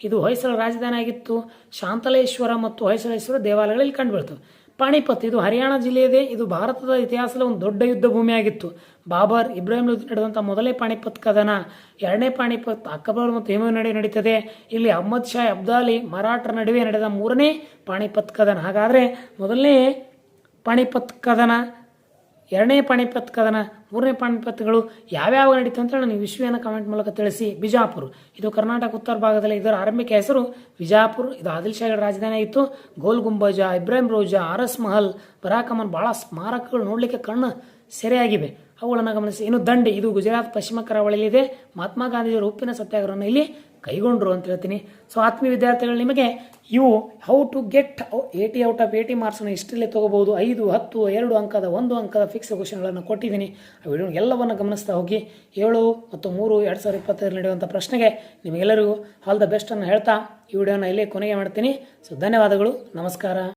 ಇದು ಹೊಯ್ಸಳ ರಾಜಧಾನಿಯಾಗಿತ್ತು. ಶಾಂತಲೇಶ್ವರ ಮತ್ತು ಹೊಯ್ಸಳೇಶ್ವರ ದೇವಾಲಯಗಳಲ್ಲಿ ಕಂಡುಬೀಳ್ತವೆ. ಪಾಣಿಪತ್ ಇದು ಹರಿಯಾಣ ಜಿಲ್ಲೆಯಿದೆ. ಇದು ಭಾರತದ ಇತಿಹಾಸದಲ್ಲಿ ಒಂದು ದೊಡ್ಡ ಯುದ್ಧ ಭೂಮಿಯಾಗಿತ್ತು. ಬಾಬರ್, ಇಬ್ರಾಹಿಂ ಲೋಧಿ ನಡೆದಂಥ ಮೊದಲನೇ ಪಾಣಿಪತ್ ಕದನ, ಎರಡನೇ ಪಾಣಿಪತ್ ಅಕ್ಬರ್ ಮತ್ತು ಹಿಮಾಯು ನಡುವೆ ನಡೀತದೆ. ಇಲ್ಲಿ ಅಹ್ಮದ್ ಶಾ ಅಬ್ದಾಲಿ ಮರಾಠರ ನಡುವೆ ನಡೆದ 3ನೇ ಪಾಣಿಪತ್ ಕದನ. ಹಾಗಾದರೆ ಮೊದಲನೇ ಪಾಣಿಪತ್ ಕದನ, ಎರಡನೇ ಪಾಣಿಪತ್ ಕದನ, 3ನೇ ಪಾಣಿಪತ್ಗಳು ಯಾವ್ಯಾವ ನಡೀತು ಅಂತ ಹೇಳಿ ನೀವು ವಿಶ್ವನ ಕಮೆಂಟ್ ಮೂಲಕ ತಿಳಿಸಿ. ಬಿಜಾಪುರ್ ಇದು ಕರ್ನಾಟಕ ಉತ್ತರ ಭಾಗದಲ್ಲಿ. ಇದರ ಆರಂಭಿಕ ಹೆಸರು ವಿಜಾಪುರ್. ಇದು ಆದಿಲ್ ಶಾಹಿ ರಾಜಧಾನಿ ಆಗಿತ್ತು. ಗೋಲ್ ಗುಂಬಜ, ಇಬ್ರಾಹಿಂ ರೋಜಾ, ಅರಸ್ ಮಹಲ್, ಬರಾಕಮನ್ ಬಹಳ ಸ್ಮಾರಕಗಳು ನೋಡಲಿಕ್ಕೆ ಕಣ್ಣು ಸೆರೆಯಾಗಿವೆ. ಅವುಗಳನ್ನು ಗಮನಿಸಿ. ಇನ್ನು ದಂಡಿ ಇದು ಗುಜರಾತ್ ಪಶ್ಚಿಮ ಕರಾವಳಿಯಲ್ಲಿದೆ. ಮಹಾತ್ಮ ಗಾಂಧೀಜಿಯವರು ಉಪ್ಪಿನ ಸತ್ಯಾಗ್ರಹವನ್ನು ಇಲ್ಲಿ ಕೈಗೊಂಡ್ರು ಅಂತ ಹೇಳ್ತೀನಿ. ಸೊ ಆತ್ಮೀಯ ವಿದ್ಯಾರ್ಥಿಗಳು, ನಿಮಗೆ ಇವು how to get 80 out of 80 ಮಾರ್ಕ್ಸ್ನ ಇಷ್ಟರಲ್ಲಿ ತಗೋಬಹುದು. 5, 10, 2 ಅಂಕದ 1 ಅಂಕದ ಫಿಕ್ಸ್ ಕ್ವಶನ್ಗಳನ್ನು ಕೊಟ್ಟಿದ್ದೀನಿ. ಆ ವಿಡಿಯೋ ಎಲ್ಲವನ್ನು ಗಮನಿಸ್ತಾ ಹೋಗಿ. 7 ಮತ್ತು 3, 2025 ನಡೆಯುವಂಥ ಪ್ರಶ್ನೆಗೆ ನಿಮಗೆಲ್ಲರಿಗೂ ಆಲ್ ದ ಬೆಸ್ಟ್ ಅನ್ನು ಹೇಳ್ತಾ ಈ ವಿಡಿಯೋನ ಇಲ್ಲೇ ಕೊನೆಗೆ ಮಾಡ್ತೀನಿ. ಸೊ ಧನ್ಯವಾದಗಳು. ನಮಸ್ಕಾರ.